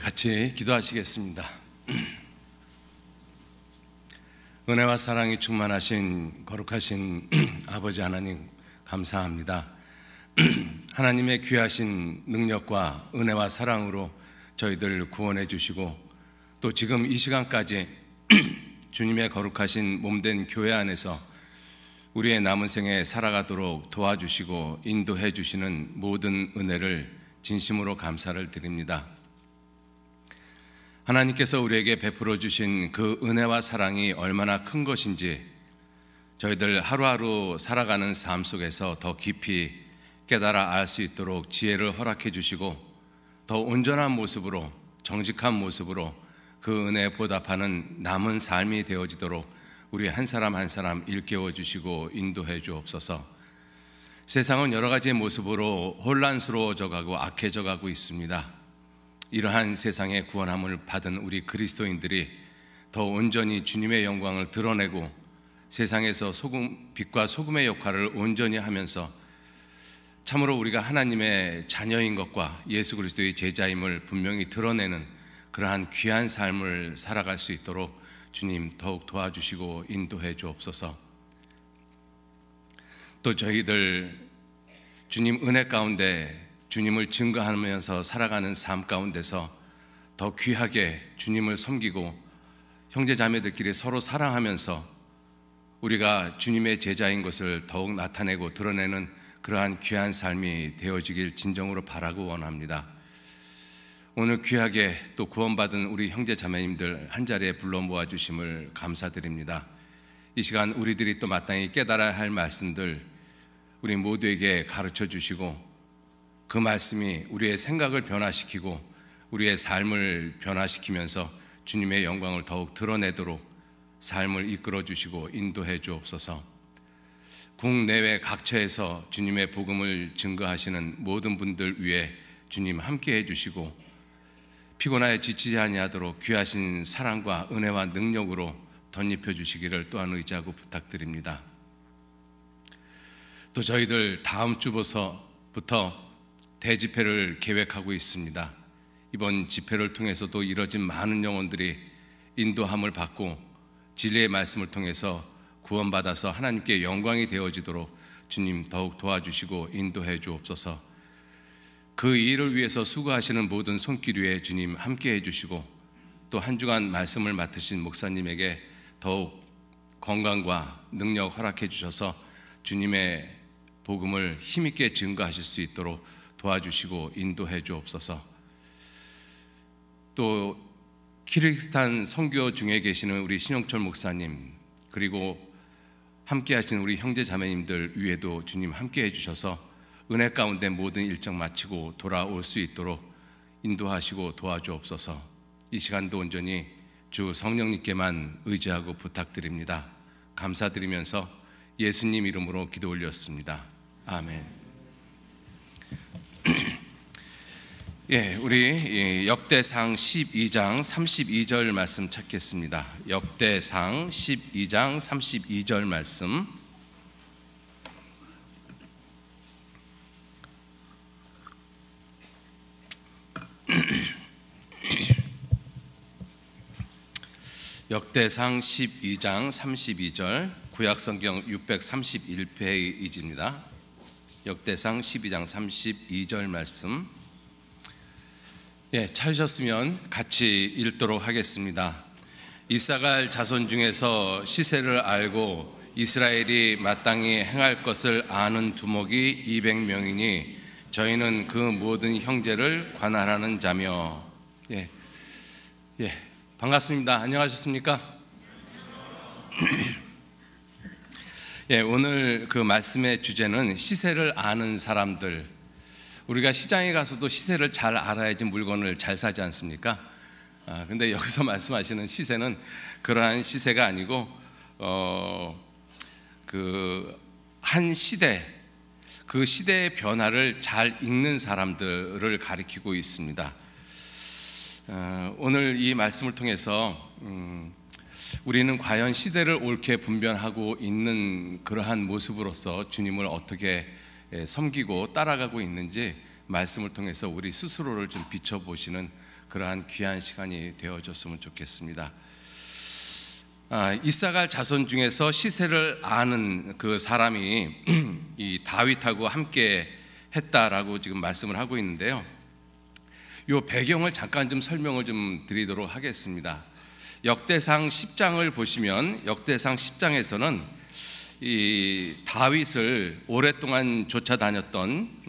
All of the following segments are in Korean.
같이 기도하시겠습니다. 은혜와 사랑이 충만하신 거룩하신 아버지 하나님, 감사합니다. 하나님의 귀하신 능력과 은혜와 사랑으로 저희들 구원해 주시고, 또 지금 이 시간까지 주님의 거룩하신 몸된 교회 안에서 우리의 남은 생에 살아가도록 도와주시고 인도해 주시는 모든 은혜를 진심으로 감사를 드립니다. 하나님께서 우리에게 베풀어 주신 그 은혜와 사랑이 얼마나 큰 것인지 저희들 하루하루 살아가는 삶 속에서 더 깊이 깨달아 알 수 있도록 지혜를 허락해 주시고, 더 온전한 모습으로, 정직한 모습으로 그 은혜에 보답하는 남은 삶이 되어지도록 우리 한 사람 한 사람 일깨워 주시고 인도해 주옵소서. 세상은 여러 가지의 모습으로 혼란스러워져 가고 악해져 가고 있습니다. 이러한 세상의 구원함을 받은 우리 그리스도인들이 더 온전히 주님의 영광을 드러내고 세상에서 빛과 소금의 역할을 온전히 하면서 참으로 우리가 하나님의 자녀인 것과 예수 그리스도의 제자임을 분명히 드러내는 그러한 귀한 삶을 살아갈 수 있도록 주님 더욱 도와주시고 인도해 주옵소서. 또 저희들 주님 은혜 가운데 주님을 증거하면서 살아가는 삶 가운데서 더 귀하게 주님을 섬기고 형제 자매들끼리 서로 사랑하면서 우리가 주님의 제자인 것을 더욱 나타내고 드러내는 그러한 귀한 삶이 되어지길 진정으로 바라고 원합니다. 오늘 귀하게 또 구원받은 우리 형제 자매님들 한자리에 불러 모아주심을 감사드립니다. 이 시간 우리들이 또 마땅히 깨달아야 할 말씀들 우리 모두에게 가르쳐 주시고, 그 말씀이 우리의 생각을 변화시키고 우리의 삶을 변화시키면서 주님의 영광을 더욱 드러내도록 삶을 이끌어 주시고 인도해 주옵소서. 국내외 각처에서 주님의 복음을 증거하시는 모든 분들 위해 주님 함께해 주시고, 피곤하여 지치지 아니하도록 귀하신 사랑과 은혜와 능력으로 덧입혀 주시기를 또한 의지하고 부탁드립니다. 또 저희들 다음 주부터 대집회를 계획하고 있습니다. 이번 집회를 통해서도 이뤄진 많은 영혼들이 인도함을 받고 진리의 말씀을 통해서 구원받아서 하나님께 영광이 되어지도록 주님 더욱 도와주시고 인도해 주옵소서. 그 일을 위해서 수고하시는 모든 손길 위에 주님 함께해 주시고, 또 한 주간 말씀을 맡으신 목사님에게 더욱 건강과 능력 허락해 주셔서 주님의 복음을 힘있게 증거하실 수 있도록 도와주시고 인도해 주옵소서. 또 키르기스탄 선교 중에 계시는 우리 신영철 목사님, 그리고 함께 하시는 우리 형제 자매님들 위에도 주님 함께 해주셔서 은혜 가운데 모든 일정 마치고 돌아올 수 있도록 인도하시고 도와주옵소서. 이 시간도 온전히 주 성령님께만 의지하고 부탁드립니다. 감사드리면서 예수님 이름으로 기도 올렸습니다. 아멘. 우리 역대상 12장 32절 말씀 찾겠습니다. 역대상 12장 32절 말씀. 역대상 12장 32절, 구약성경 631페이지입니다. 역대상 12장 32절 말씀. 찾으셨으면 같이 읽도록 하겠습니다. 이사갈 자손 중에서 시세를 알고 이스라엘이 마땅히 행할 것을 아는 두목이 200명이니 저희는 그 모든 형제를 관할하는 자며. 반갑습니다. 안녕하셨습니까? 오늘 그 말씀의 주제는 시세를 아는 사람들. 우리가 시장에 가서도 시세를 잘 알아야지 물건을 잘 사지 않습니까? 근데 여기서 말씀하시는 시세는 그러한 시세가 아니고 한 시대, 그 시대의 변화를 잘 읽는 사람들을 가리키고 있습니다. 오늘 이 말씀을 통해서 우리는 과연 시대를 옳게 분별하고 있는 그러한 모습으로서 주님을 어떻게 섬기고 따라가고 있는지 말씀을 통해서 우리 스스로를 좀 비춰보시는 그러한 귀한 시간이 되어졌으면 좋겠습니다. 이사갈 자손 중에서 시세를 아는 그 사람이 이 다윗하고 함께 했다라고 지금 말씀을 하고 있는데요. 이 배경을 잠깐 좀 설명을 좀 드리도록 하겠습니다. 역대상 10장을 보시면 역대상 10장에서는 이 다윗을 오랫동안 쫓아다녔던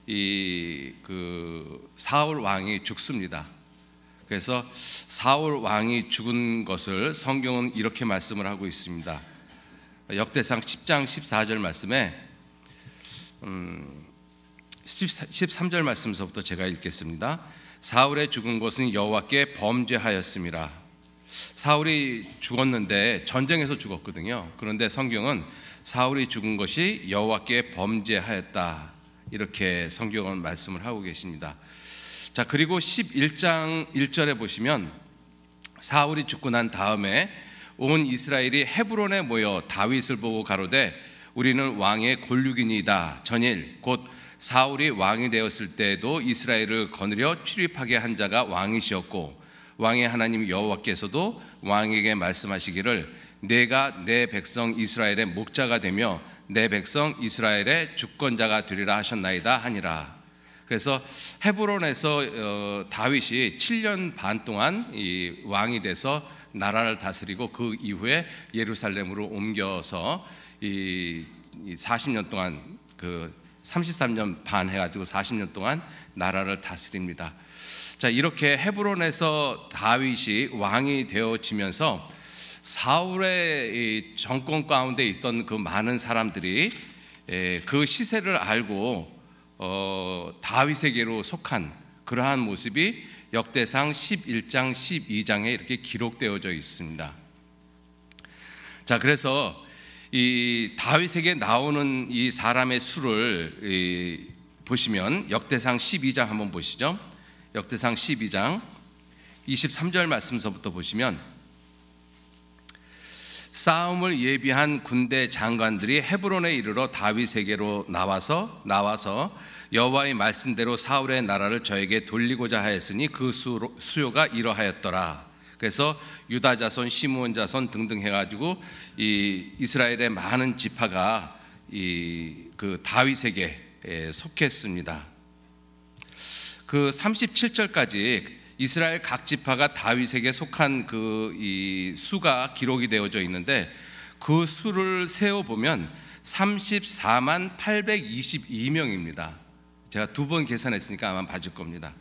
이 그 사울 왕이 죽습니다. 그래서 사울 왕이 죽은 것을 성경은 이렇게 말씀을 하고 있습니다. 역대상 10장 14절 말씀에 13절 말씀서부터 제가 읽겠습니다. 사울의 죽은 것은 여호와께 범죄하였음이라. 사울이 죽었는데 전쟁에서 죽었거든요. 그런데 성경은 사울이 죽은 것이 여호와께 범죄하였다, 이렇게 성경은 말씀을 하고 계십니다. 자, 그리고 11장 1절에 보시면 사울이 죽고 난 다음에 온 이스라엘이 헤브론에 모여 다윗을 보고 가로되 우리는 왕의 골육이니이다. 전일 곧 사울이 왕이 되었을 때에도 이스라엘을 거느려 출입하게 한 자가 왕이시었고 왕의 하나님 여호와께서도 왕에게 말씀하시기를 내가 내 백성 이스라엘의 목자가 되며 내 백성 이스라엘의 주권자가 되리라 하셨나이다 하니라. 그래서 헤브론에서 다윗이 7년 반 동안 이 왕이 돼서 나라를 다스리고 그 이후에 예루살렘으로 옮겨서 이 40년 동안 그 33년 반 해가지고 40년 동안 나라를 다스립니다. 자, 이렇게 헤브론에서 다윗이 왕이 되어지면서 사울의 이 정권 가운데 있던 그 많은 사람들이 그 시세를 알고 다윗에게로 속한 그러한 모습이 역대상 11장 12장에 이렇게 기록되어져 있습니다. 자, 그래서 이 다윗에게 나오는 이 사람의 수를 보시면 역대상 12장 한번 보시죠. 역대상 12장 23절 말씀서부터 보시면 싸움을 예비한 군대 장관들이 헤브론에 이르러 다윗에게로 나와서 여호와의 말씀대로 사울의 나라를 저에게 돌리고자 하였으니 그 수요가 이러하였더라. 그래서 유다 자손, 시므온 자손 등등 해가지고 이 이스라엘의 많은 지파가 그 다윗에게 속했습니다. 그 37절까지 이스라엘 각 지파가 다윗에게 속한 이 수가 기록이 되어져 있는데 그 수를 세어 보면 34만 822명입니다. 제가 2번 계산했으니까 아마 맞을 겁니다.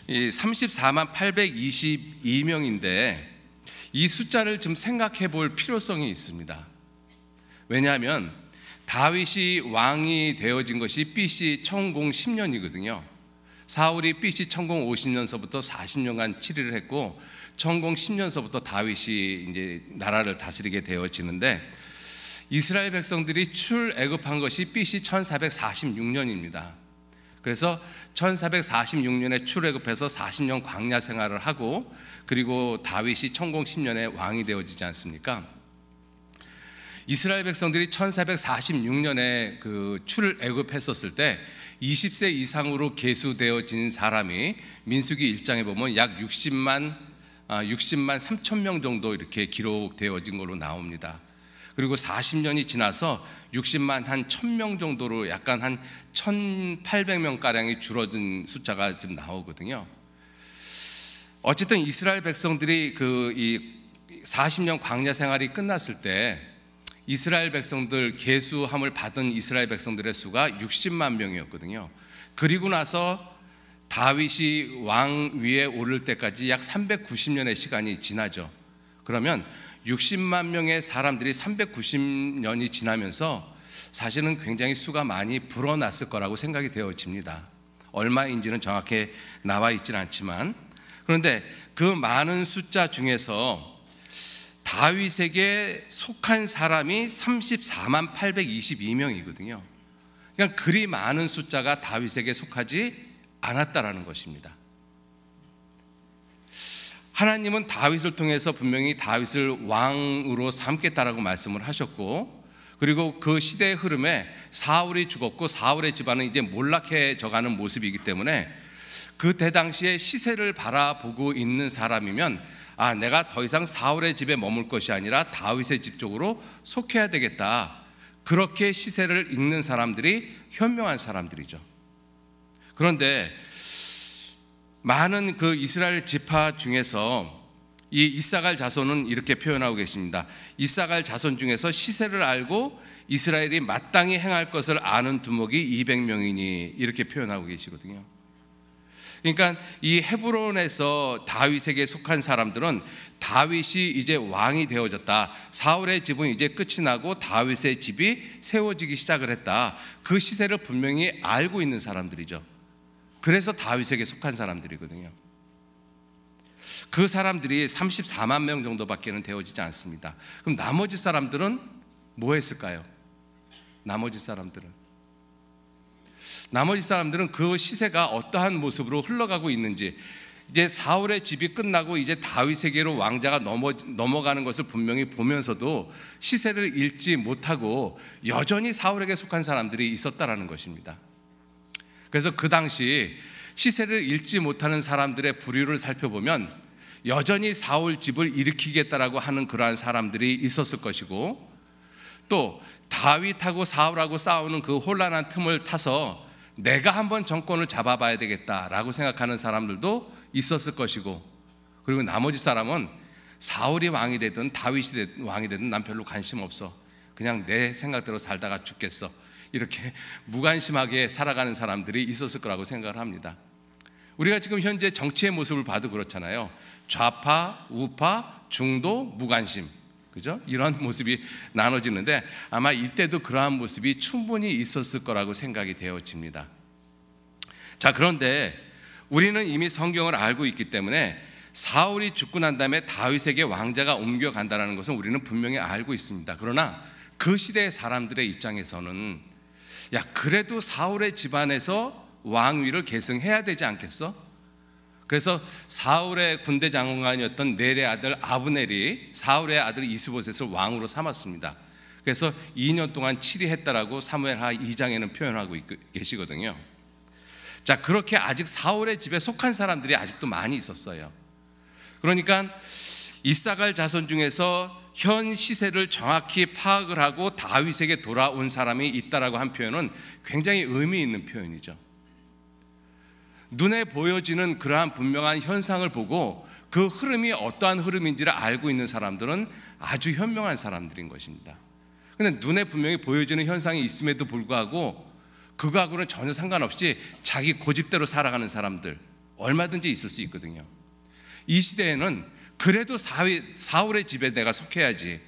이 34만 822명인데 이 숫자를 좀 생각해 볼 필요성이 있습니다. 왜냐하면 다윗이 왕이 되어진 것이 BC 1010년이거든요. 사울이 BC 1050년서부터 40년간 치리를 했고 1010년서부터 다윗이 이제 나라를 다스리게 되어지는데 이스라엘 백성들이 출애굽한 것이 BC 1446년입니다. 그래서 1446년에 출애굽해서 40년 광야 생활을 하고 그리고 다윗이 1010년에 왕이 되어지지 않습니까? 이스라엘 백성들이 1446년에 그 출애굽했었을 때 20세 이상으로 계수되어진 사람이 민수기 1장에 보면 약 60만 3천 명 정도 이렇게 기록되어진 걸로 나옵니다. 그리고 40년이 지나서 60만 한 1,000명 정도로 약간 한 1,800명 가량이 줄어든 숫자가 좀 나오거든요. 어쨌든 이스라엘 백성들이 이 40년 광야 생활이 끝났을 때 이스라엘 백성들 계수함을 받은 이스라엘 백성들의 수가 60만 명이었거든요. 그리고 나서 다윗이 왕 위에 오를 때까지 약 390년의 시간이 지나죠. 그러면 60만 명의 사람들이 390년이 지나면서 사실은 굉장히 수가 많이 불어났을 거라고 생각이 되어집니다. 얼마인지는 정확히 나와 있지는 않지만, 그런데 그 많은 숫자 중에서 다윗에게 속한 사람이 34만 822명이거든요. 그냥 그리 많은 숫자가 다윗에게 속하지 않았다라는 것입니다. 하나님은 다윗을 통해서 분명히 다윗을 왕으로 삼겠다라고 말씀을 하셨고, 그리고 그 시대의 흐름에 사울이 죽었고 사울의 집안은 이제 몰락해져가는 모습이기 때문에 그때 당시에 시세를 바라보고 있는 사람이면 내가 더 이상 사울의 집에 머물 것이 아니라 다윗의 집 쪽으로 속해야 되겠다. 그렇게 시세를 읽는 사람들이 현명한 사람들이죠. 그런데 많은 그 이스라엘 지파 중에서 이 이사갈 자손은 이렇게 표현하고 계십니다. 이사갈 자손 중에서 시세를 알고 이스라엘이 마땅히 행할 것을 아는 두목이 200명이니 이렇게 표현하고 계시거든요. 그러니까 이 헤브론에서 다윗에게 속한 사람들은 다윗이 이제 왕이 되어졌다, 사울의 집은 이제 끝이 나고 다윗의 집이 세워지기 시작을 했다, 그 시세를 분명히 알고 있는 사람들이죠. 그래서 다윗에게 속한 사람들이거든요. 그 사람들이 34만 명 정도밖에는 되어지지 않습니다. 그럼 나머지 사람들은 뭐 했을까요? 나머지 사람들은 그 시세가 어떠한 모습으로 흘러가고 있는지, 이제 사울의 집이 끝나고 이제 다윗에게로 왕자가 넘어가는 것을 분명히 보면서도 시세를 읽지 못하고 여전히 사울에게 속한 사람들이 있었다라는 것입니다. 그래서 그 당시 시세를 읽지 못하는 사람들의 부류를 살펴보면 여전히 사울 집을 일으키겠다라고 하는 그러한 사람들이 있었을 것이고, 또 다윗하고 사울하고 싸우는 그 혼란한 틈을 타서 내가 한번 정권을 잡아봐야 되겠다라고 생각하는 사람들도 있었을 것이고, 그리고 나머지 사람은 사울이 왕이 되든 다윗이 왕이 되든 난 별로 관심 없어, 그냥 내 생각대로 살다가 죽겠어, 이렇게 무관심하게 살아가는 사람들이 있었을 거라고 생각을 합니다. 우리가 지금 현재 정치의 모습을 봐도 그렇잖아요. 좌파, 우파, 중도, 무관심, 그죠? 이런 모습이 나눠지는데 아마 이때도 그러한 모습이 충분히 있었을 거라고 생각이 되어집니다. 자, 그런데 우리는 이미 성경을 알고 있기 때문에 사울이 죽고 난 다음에 다윗에게 왕자가 옮겨간다는 것은 우리는 분명히 알고 있습니다. 그러나 그 시대의 사람들의 입장에서는 그래도 사울의 집안에서 왕위를 계승해야 되지 않겠어? 그래서 사울의 군대 장관이었던 넬의 아들 아브넬이 사울의 아들 이스보셋을 왕으로 삼았습니다. 그래서 2년 동안 치리했다라고 사무엘하 2장에는 표현하고 계시거든요. 자, 그렇게 아직 사울의 집에 속한 사람들이 아직도 많이 있었어요. 그러니까 이사갈 자손 중에서 현 시세를 정확히 파악을 하고 다윗에게 돌아온 사람이 있다라고 한 표현은 굉장히 의미 있는 표현이죠. 눈에 보여지는 그러한 분명한 현상을 보고 그 흐름이 어떠한 흐름인지를 알고 있는 사람들은 아주 현명한 사람들인 것입니다. 그런데 눈에 분명히 보여지는 현상이 있음에도 불구하고 그거하고는 전혀 상관없이 자기 고집대로 살아가는 사람들 얼마든지 있을 수 있거든요. 이 시대에는 그래도 사울의 집에 내가 속해야지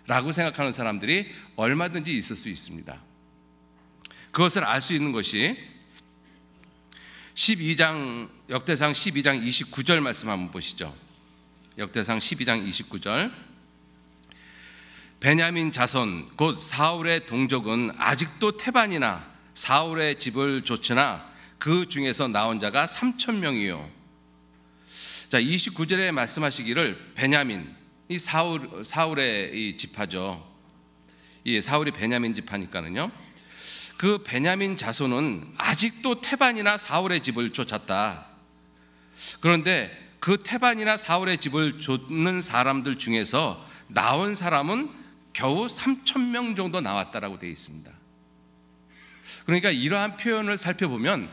라고 생각하는 사람들이 얼마든지 있을 수 있습니다. 그것을 알 수 있는 것이 12장, 역대상 12장 29절 말씀 한번 보시죠. 역대상 12장 29절. 베냐민 자손 곧 사울의 동족은 아직도 태반이나 사울의 집을 좇으나 그 중에서 나온 자가 3,000명이요. 자, 29절에 말씀하시기를 베냐민, 이 사울의 이 지파죠. 이 사울이 베냐민 지파니까는요. 그 베냐민 자손은 아직도 태반이나 사울의 집을 쫓았다. 그런데 그 태반이나 사울의 집을 쫓는 사람들 중에서 나온 사람은 겨우 3,000명 정도 나왔다라고 되어 있습니다. 그러니까 이러한 표현을 살펴보면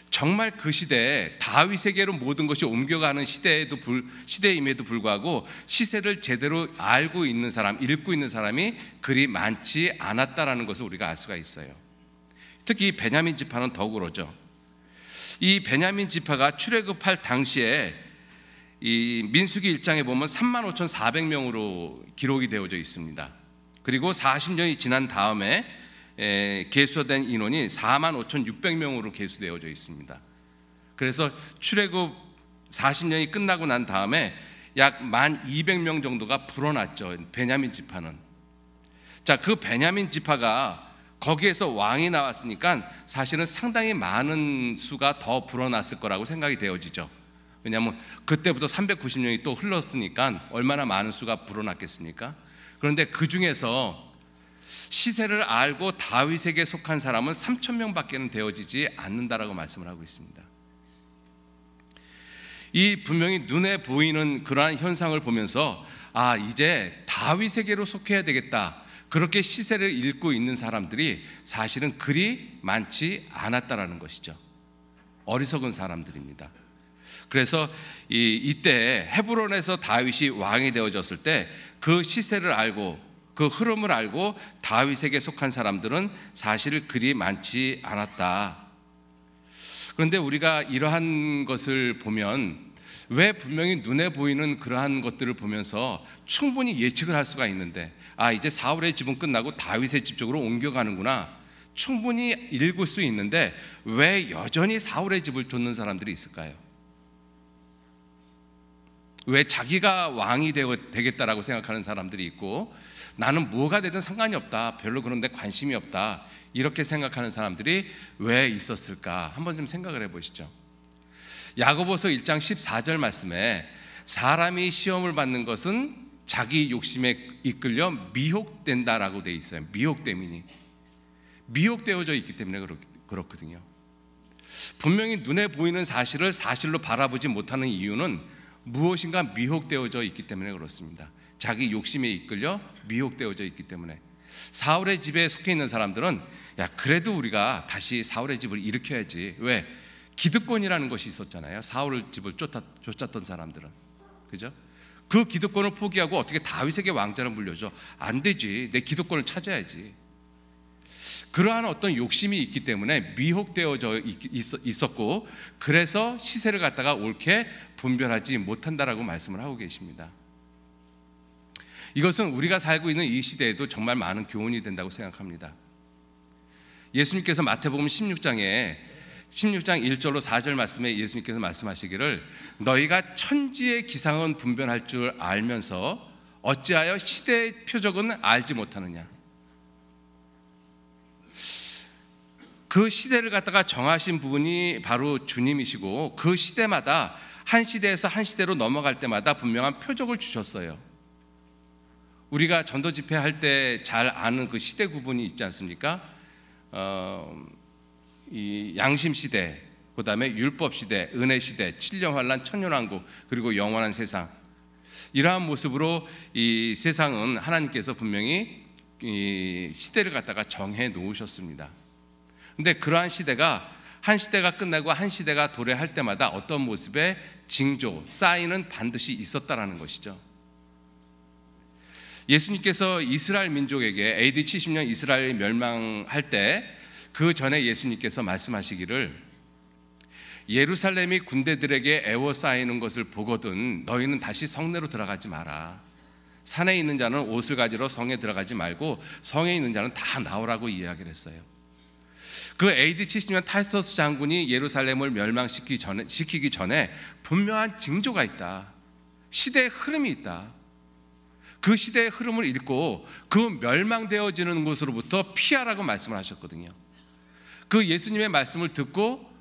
정말 그 시대에 다윗에게로 모든 것이 옮겨가는 시대임에도 불구하고 시세를 제대로 알고 있는 사람, 읽고 있는 사람이 그리 많지 않았다라는 것을 우리가 알 수가 있어요. 특히 베냐민 지파는 더욱 그러죠. 이 베냐민 지파가 출애굽할 당시에 이 민수기 1장에 보면 35,400명으로 기록이 되어져 있습니다. 그리고 40년이 지난 다음에 계수된 인원이 45,600명으로 계수되어져 있습니다. 그래서 출애굽 40년이 끝나고 난 다음에 약 1,200명 정도가 불어났죠. 베냐민 지파는. 자, 그 베냐민 지파가 거기에서 왕이 나왔으니까 사실은 상당히 많은 수가 더 불어났을 거라고 생각이 되어지죠. 왜냐하면 그때부터 390년이 또 흘렀으니까 얼마나 많은 수가 불어났겠습니까? 그런데 그 중에서 시세를 알고 다윗에게 속한 사람은 3,000명밖에는 되어지지 않는다라고 말씀을 하고 있습니다. 이 분명히 눈에 보이는 그러한 현상을 보면서 이제 다윗에게로 속해야 되겠다, 그렇게 시세를 읽고 있는 사람들이 사실은 그리 많지 않았다라는 것이죠. 어리석은 사람들입니다. 그래서 이때 헤브론에서 다윗이 왕이 되어졌을 때 그 시세를 알고 그 흐름을 알고 다윗에게 속한 사람들은 사실 그리 많지 않았다. 그런데 우리가 이러한 것을 보면 왜 분명히 눈에 보이는 그러한 것들을 보면서 충분히 예측을 할 수가 있는데 이제 사울의 집은 끝나고 다윗의 집 쪽으로 옮겨가는구나, 충분히 읽을 수 있는데 왜 여전히 사울의 집을 쫓는 사람들이 있을까요? 왜 자기가 왕이 되겠다라고 생각하는 사람들이 있고 나는 뭐가 되든 상관이 없다, 별로 그런 데 관심이 없다, 이렇게 생각하는 사람들이 왜 있었을까? 한번 좀 생각을 해보시죠. 야고보서 1장 14절 말씀에 사람이 시험을 받는 것은 자기 욕심에 이끌려 미혹된다라고 돼 있어요. 미혹됨이니, 미혹되어져 있기 때문에 그렇거든요. 분명히 눈에 보이는 사실을 사실로 바라보지 못하는 이유는 무엇인가 미혹되어져 있기 때문에 그렇습니다. 자기 욕심에 이끌려 미혹되어져 있기 때문에. 사울의 집에 속해 있는 사람들은 그래도 우리가 다시 사울의 집을 일으켜야지. 왜? 기득권이라는 것이 있었잖아요. 사울 집을 쫓았던 사람들은, 그죠? 그 기득권을 포기하고 어떻게 다윗에게 왕자를 물려줘? 안 되지. 내 기득권을 찾아야지. 그러한 어떤 욕심이 있기 때문에 미혹되어져 있었고, 그래서 시세를 갖다가 옳게 분별하지 못한다라고 말씀을 하고 계십니다. 이것은 우리가 살고 있는 이 시대에도 정말 많은 교훈이 된다고 생각합니다. 예수님께서 마태복음 16장 1절로 4절 말씀에 예수님께서 말씀하시기를 너희가 천지의 기상은 분별할 줄 알면서 어찌하여 시대의 표적은 알지 못하느냐. 그 시대를 갖다가 정하신 분이 바로 주님이시고 그 시대마다 한 시대에서 한 시대로 넘어갈 때마다 분명한 표적을 주셨어요. 우리가 전도 집회할 때 잘 아는 그 시대 구분이 있지 않습니까? 이 양심 시대, 그 다음에 율법 시대, 은혜 시대, 칠년 환란, 천년 왕국, 그리고 영원한 세상. 이러한 모습으로 이 세상은 하나님께서 분명히 이 시대를 갖다가 정해 놓으셨습니다. 근데 그러한 시대가 한 시대가 끝나고 한 시대가 도래할 때마다 어떤 모습의 징조, 사인은 반드시 있었다라는 것이죠. 예수님께서 이스라엘 민족에게 AD 70년 이스라엘이 멸망할 때 그 전에 예수님께서 말씀하시기를 예루살렘이 군대들에게 애워싸이는 것을 보거든 너희는 다시 성내로 들어가지 마라. 산에 있는 자는 옷을 가지러 성에 들어가지 말고 성에 있는 자는 다 나오라고 이야기를 했어요. 그 AD 70년 타이터스 장군이 예루살렘을 멸망시키기 전에 분명한 징조가 있다. 시대의 흐름이 있다. 그 시대의 흐름을 읽고 그 멸망되어지는 곳으로부터 피하라고 말씀을 하셨거든요. 그 예수님의 말씀을 듣고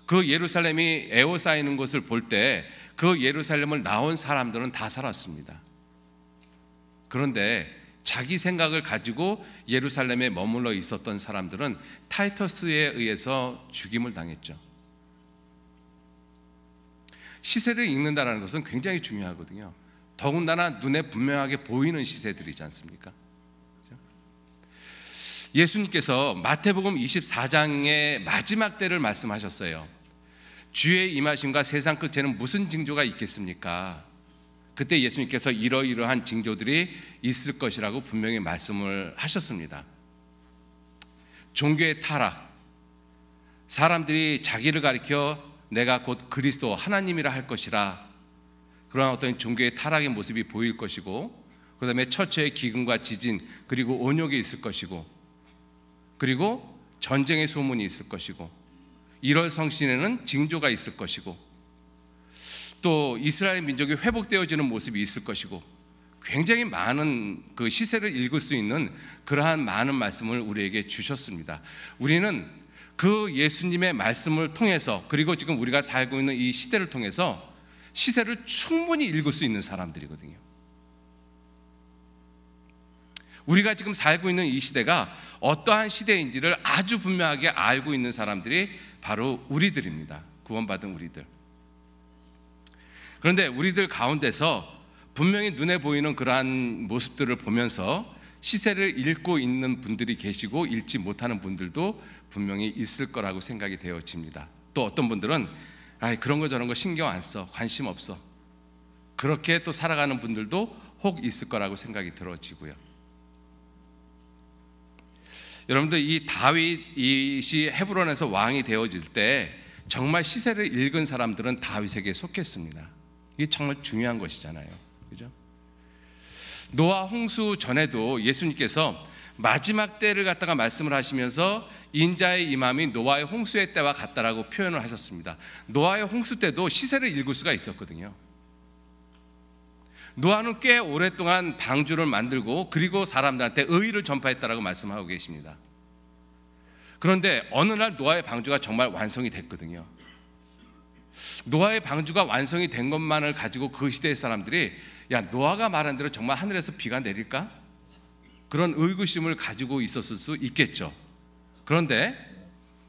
그 예루살렘이 에워싸이는 것을 볼 때 그 예루살렘을 나온 사람들은 다 살았습니다. 그런데 자기 생각을 가지고 예루살렘에 머물러 있었던 사람들은 타이터스에 의해서 죽임을 당했죠. 시세를 읽는다는 것은 굉장히 중요하거든요. 더군다나 눈에 분명하게 보이는 시세들이지 않습니까? 예수님께서 마태복음 24장의 마지막 때를 말씀하셨어요. 주의 임하심과 세상 끝에는 무슨 징조가 있겠습니까? 그때 예수님께서 이러이러한 징조들이 있을 것이라고 분명히 말씀을 하셨습니다. 종교의 타락, 사람들이 자기를 가리켜 내가 곧 그리스도 하나님이라 할 것이라, 그러한 어떤 종교의 타락의 모습이 보일 것이고, 그 다음에 처처의 기근과 지진, 그리고 온욕이 있을 것이고, 그리고 전쟁의 소문이 있을 것이고, 1월 성신에는 징조가 있을 것이고, 또 이스라엘 민족이 회복되어지는 모습이 있을 것이고, 굉장히 많은 그 시세를 읽을 수 있는 그러한 많은 말씀을 우리에게 주셨습니다. 우리는 그 예수님의 말씀을 통해서, 그리고 지금 우리가 살고 있는 이 시대를 통해서 시세를 충분히 읽을 수 있는 사람들이거든요. 우리가 지금 살고 있는 이 시대가 어떠한 시대인지를 아주 분명하게 알고 있는 사람들이 바로 우리들입니다. 구원받은 우리들. 그런데 우리들 가운데서 분명히 눈에 보이는 그러한 모습들을 보면서 시세를 읽고 있는 분들이 계시고 읽지 못하는 분들도 분명히 있을 거라고 생각이 되어집니다. 또 어떤 분들은 그런 거 저런 거 신경 안 써, 관심 없어, 그렇게 또 살아가는 분들도 혹 있을 거라고 생각이 들어지고요. 여러분들, 이 다윗이 헤브론에서 왕이 되어질 때 정말 시세를 읽은 사람들은 다윗에게 속했습니다. 이게 정말 중요한 것이잖아요, 그죠? 노아 홍수 전에도 예수님께서 마지막 때를 갖다가 말씀을 하시면서 인자의 임함이 노아의 홍수의 때와 같다라고 표현을 하셨습니다. 노아의 홍수 때도 시세를 읽을 수가 있었거든요. 노아는 꽤 오랫동안 방주를 만들고 그리고 사람들한테 의의를 전파했다라고 말씀하고 계십니다. 그런데 어느 날 노아의 방주가 정말 완성이 됐거든요. 노아의 방주가 완성이 된 것만을 가지고 그 시대의 사람들이 노아가 말한 대로 정말 하늘에서 비가 내릴까? 그런 의구심을 가지고 있었을 수 있겠죠. 그런데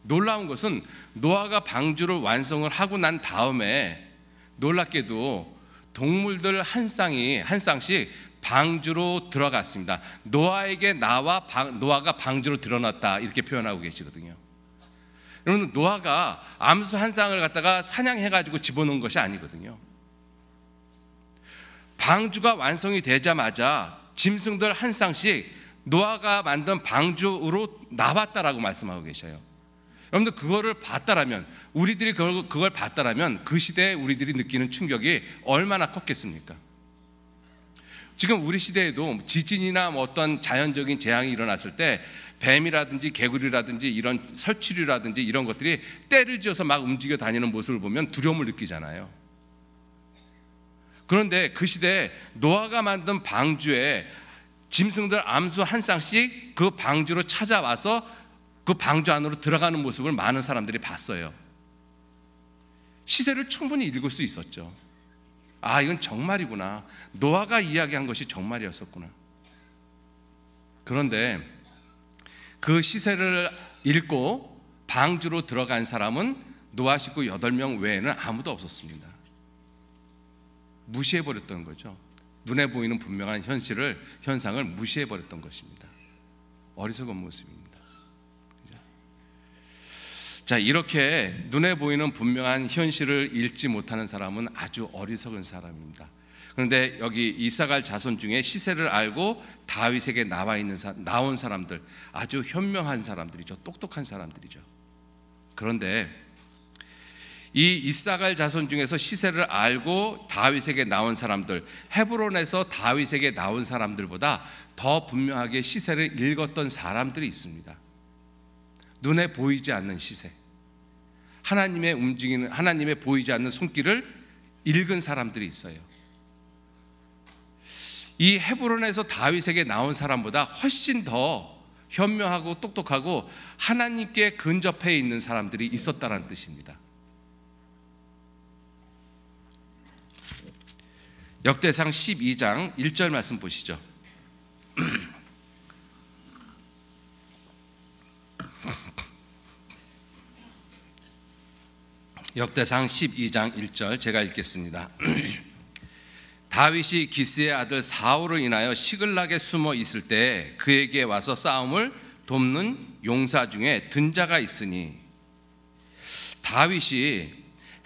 놀라운 것은 노아가 방주를 완성을 하고 난 다음에 놀랍게도 동물들 한 쌍씩 방주로 들어갔습니다. 노아에게 노아가 방주로 들어났다, 이렇게 표현하고 계시거든요. 여러분, 노아가 암수 한 쌍을 갖다가 사냥해가지고 집어넣은 것이 아니거든요. 방주가 완성이 되자마자 짐승들 한 쌍씩 노아가 만든 방주로 나왔다라고 말씀하고 계셔요. 여러분들, 그거를 봤다라면, 우리들이 그걸 봤다라면 그 시대에 우리들이 느끼는 충격이 얼마나 컸겠습니까? 지금 우리 시대에도 지진이나 어떤 자연적인 재앙이 일어났을 때 뱀이라든지 개구리라든지 이런 설치류라든지 이런 것들이 떼를 지어서 막 움직여 다니는 모습을 보면 두려움을 느끼잖아요. 그런데 그 시대에 노아가 만든 방주에 짐승들 암수 한 쌍씩 그 방주로 찾아와서 그 방주 안으로 들어가는 모습을 많은 사람들이 봤어요. 시세를 충분히 읽을 수 있었죠. 이건 정말이구나, 노아가 이야기한 것이 정말이었었구나. 그런데 그 시세를 읽고 방주로 들어간 사람은 노아 식구 8명 외에는 아무도 없었습니다. 무시해버렸던 거죠. 눈에 보이는 분명한 현상을 무시해버렸던 것입니다. 어리석은 모습입니다. 그죠? 자, 이렇게 눈에 보이는 분명한 현실을 읽지 못하는 사람은 아주 어리석은 사람입니다. 그런데 여기 이사갈 자손 중에 시세를 알고 다윗에게 나온 사람들, 아주 현명한 사람들이죠. 똑똑한 사람들이죠. 그런데 이 이사갈 자손 중에서 시세를 알고 다윗에게 나온 사람들, 헤브론에서 다윗에게 나온 사람들보다 더 분명하게 시세를 읽었던 사람들이 있습니다. 눈에 보이지 않는 시세, 하나님의 보이지 않는 손길을 읽은 사람들이 있어요. 이 헤브론에서 다윗에게 나온 사람보다 훨씬 더 현명하고 똑똑하고 하나님께 근접해 있는 사람들이 있었다는 뜻입니다. 역대상 12장 1절 말씀 보시죠. 역대상 12장 1절 제가 읽겠습니다. 다윗이 기스의 아들 사울을 인하여 시글락에 숨어 있을 때 그에게 와서 싸움을 돕는 용사 중에 든 자가 있으니, 다윗이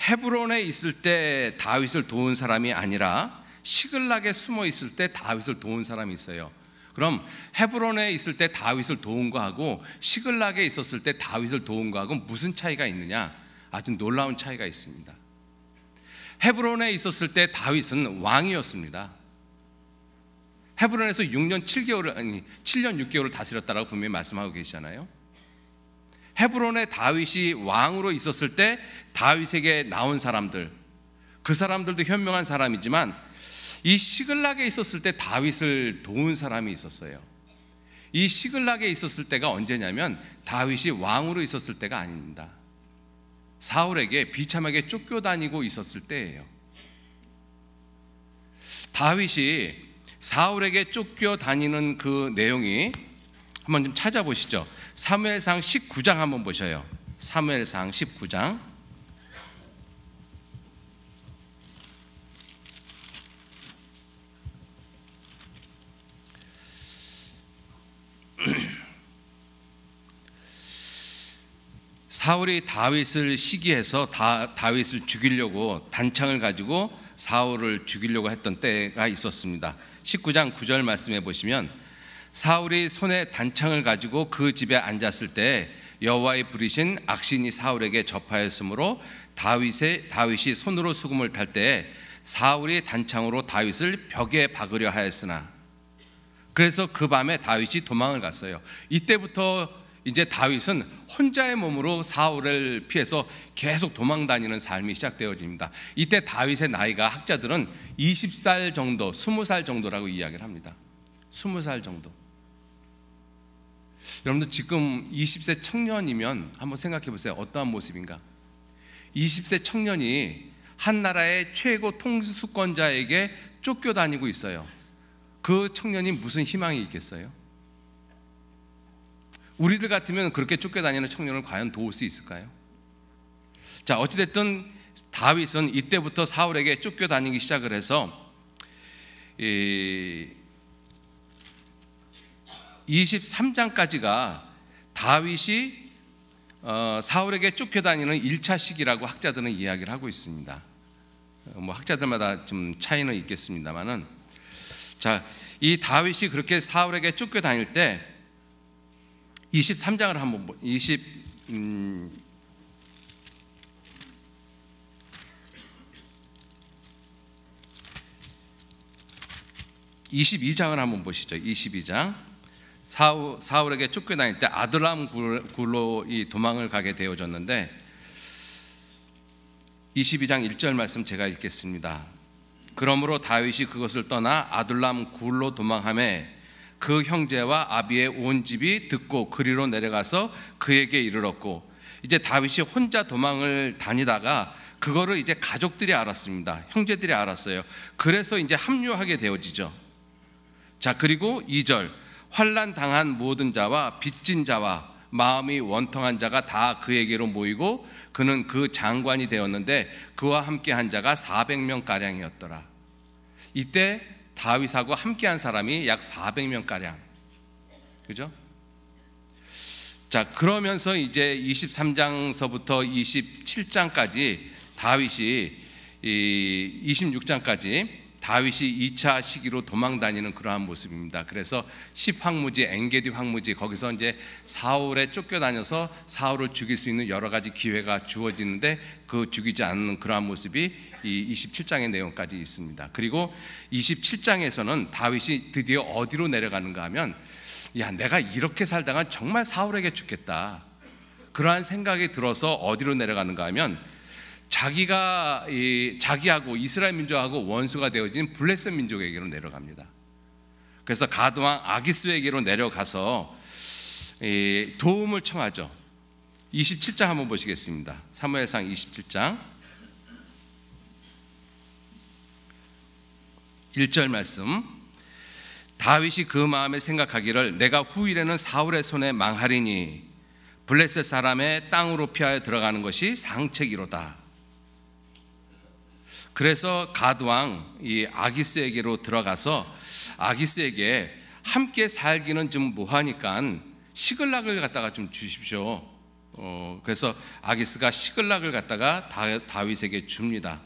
헤브론에 있을 때 다윗을 도운 사람이 아니라 시글락에 숨어 있을 때 다윗을 도운 사람이 있어요. 그럼 헤브론에 있을 때 다윗을 도운 거하고 시글락에 있었을 때 다윗을 도운 거하고 무슨 차이가 있느냐? 아주 놀라운 차이가 있습니다. 헤브론에 있었을 때 다윗은 왕이었습니다. 헤브론에서 7년 6개월을 다스렸다라고 분명히 말씀하고 계시잖아요. 헤브론에 다윗이 왕으로 있었을 때 다윗에게 나온 사람들, 그 사람들도 현명한 사람이지만 이 시글락에 있었을 때 다윗을 도운 사람이 있었어요. 이 시글락에 있었을 때가 언제냐면 다윗이 왕으로 있었을 때가 아닙니다. 사울에게 비참하게 쫓겨다니고 있었을 때예요. 다윗이 사울에게 쫓겨 다니는 그 내용이 한번 좀 찾아보시죠. 사무엘상 19장 한번 보셔요. 사무엘상 19장. 사울이 다윗을 시기해서 다윗을 죽이려고 단창을 가지고 사울을 죽이려고 했던 때가 있었습니다. 19장 9절 말씀해 보시면 사울이 손에 단창을 가지고 그 집에 앉았을 때 여호와의 부리신 악신이 사울에게 접하였으므로 다윗이 손으로 수금을 탈 때 사울이 단창으로 다윗을 벽에 박으려 하였으나 그래서 그 밤에 다윗이 도망을 갔어요. 이때부터 이제 다윗은 혼자의 몸으로 사울을 피해서 계속 도망 다니는 삶이 시작되어집니다. 이때 다윗의 나이가 학자들은 20살 정도, 20살 정도라고 이야기를 합니다. 20살 정도. 여러분들 지금 20세 청년이면 한번 생각해 보세요. 어떠한 모습인가? 20세 청년이 한 나라의 최고 통수권자에게 쫓겨다니고 있어요. 그 청년이 무슨 희망이 있겠어요? 우리들 같으면 그렇게 쫓겨다니는 청년을 과연 도울 수 있을까요? 자, 어찌됐든 다윗은 이때부터 사울에게 쫓겨다니기 시작을 해서 23장까지가 다윗이 사울에게 쫓겨다니는 1차 시기라고 학자들은 이야기를 하고 있습니다. 뭐 학자들마다 좀 차이는 있겠습니다만은, 자, 이 다윗이 그렇게 사울에게 쫓겨다닐 때 23장을 한번 22장을 한번 보시죠. 22장. 사울에게 쫓겨다닐 때 아둘람 굴로 이 도망을 가게 되어졌는데 22장 1절 말씀 제가 읽겠습니다. 그러므로 다윗이 그것을 떠나 아둘람 굴로 도망하매 그 형제와 아비의 온 집이 듣고 그리로 내려가서 그에게 이르렀고, 이제 다윗이 혼자 도망을 다니다가 그거를 이제 가족들이 알았습니다. 형제들이 알았어요. 그래서 이제 합류하게 되어지죠. 자, 그리고 2절, 환난 당한 모든 자와 빚진 자와 마음이 원통한 자가 다 그에게로 모이고 그는 그 장관이 되었는데 그와 함께한 자가 400명 가량이었더라. 이때 다윗하고 함께한 사람이 약 400명 가량, 그죠? 자, 그러면서 이제 23장서부터 27장까지 다윗이 26장까지 다윗이 2차 시기로 도망 다니는 그러한 모습입니다. 그래서 10황무지, 엔게디 황무지, 거기서 이제 사울에 쫓겨다녀서 사울을 죽일 수 있는 여러 가지 기회가 주어지는데 그 죽이지 않는 그러한 모습이 이 27장의 내용까지 있습니다. 그리고 27장에서는 다윗이 드디어 어디로 내려가는가 하면, 야, 내가 이렇게 살다가 정말 사울에게 죽겠다, 그러한 생각이 들어서 어디로 내려가는가 하면 자기하고 이스라엘 민족하고 원수가 되어진 블레셋 민족에게로 내려갑니다. 그래서 가드왕 아기스에게로 내려가서 도움을 청하죠. 27장 한번 보시겠습니다. 사무엘상 27장 1절 말씀. 다윗이 그 마음에 생각하기를 내가 후일에는 사울의 손에 망하리니 블레셋 사람의 땅으로 피하여 들어가는 것이 상책이로다. 그래서 가드왕 이 아기스에게로 들어가서 아기스에게 함께 살기는 좀 뭐하니까 시글락을 갖다가 좀 주십시오. 그래서 아기스가 시글락을 갖다가 다윗에게 줍니다.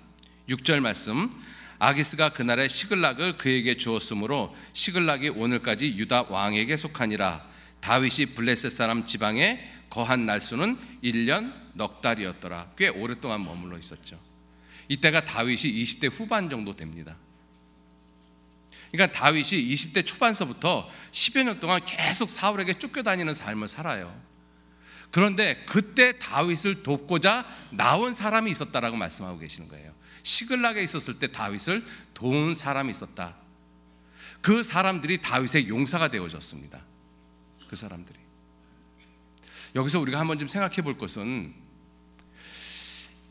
6절 말씀. 아기스가 그날의 시글락을 그에게 주었으므로 시글락이 오늘까지 유다 왕에게 속하니라. 다윗이 블레셋 사람 지방에 거한 날수는 1년 넉 달이었더라. 꽤 오랫동안 머물러 있었죠. 이때가 다윗이 20대 후반 정도 됩니다. 그러니까 다윗이 20대 초반서부터 10여 년 동안 계속 사울에게 쫓겨다니는 삶을 살아요. 그런데 그때 다윗을 돕고자 나온 사람이 있었다라고 말씀하고 계시는 거예요. 시글락에 있었을 때 다윗을 도운 사람이 있었다. 그 사람들이 다윗의 용사가 되어졌습니다. 그 사람들이. 여기서 우리가 한번 좀 생각해 볼 것은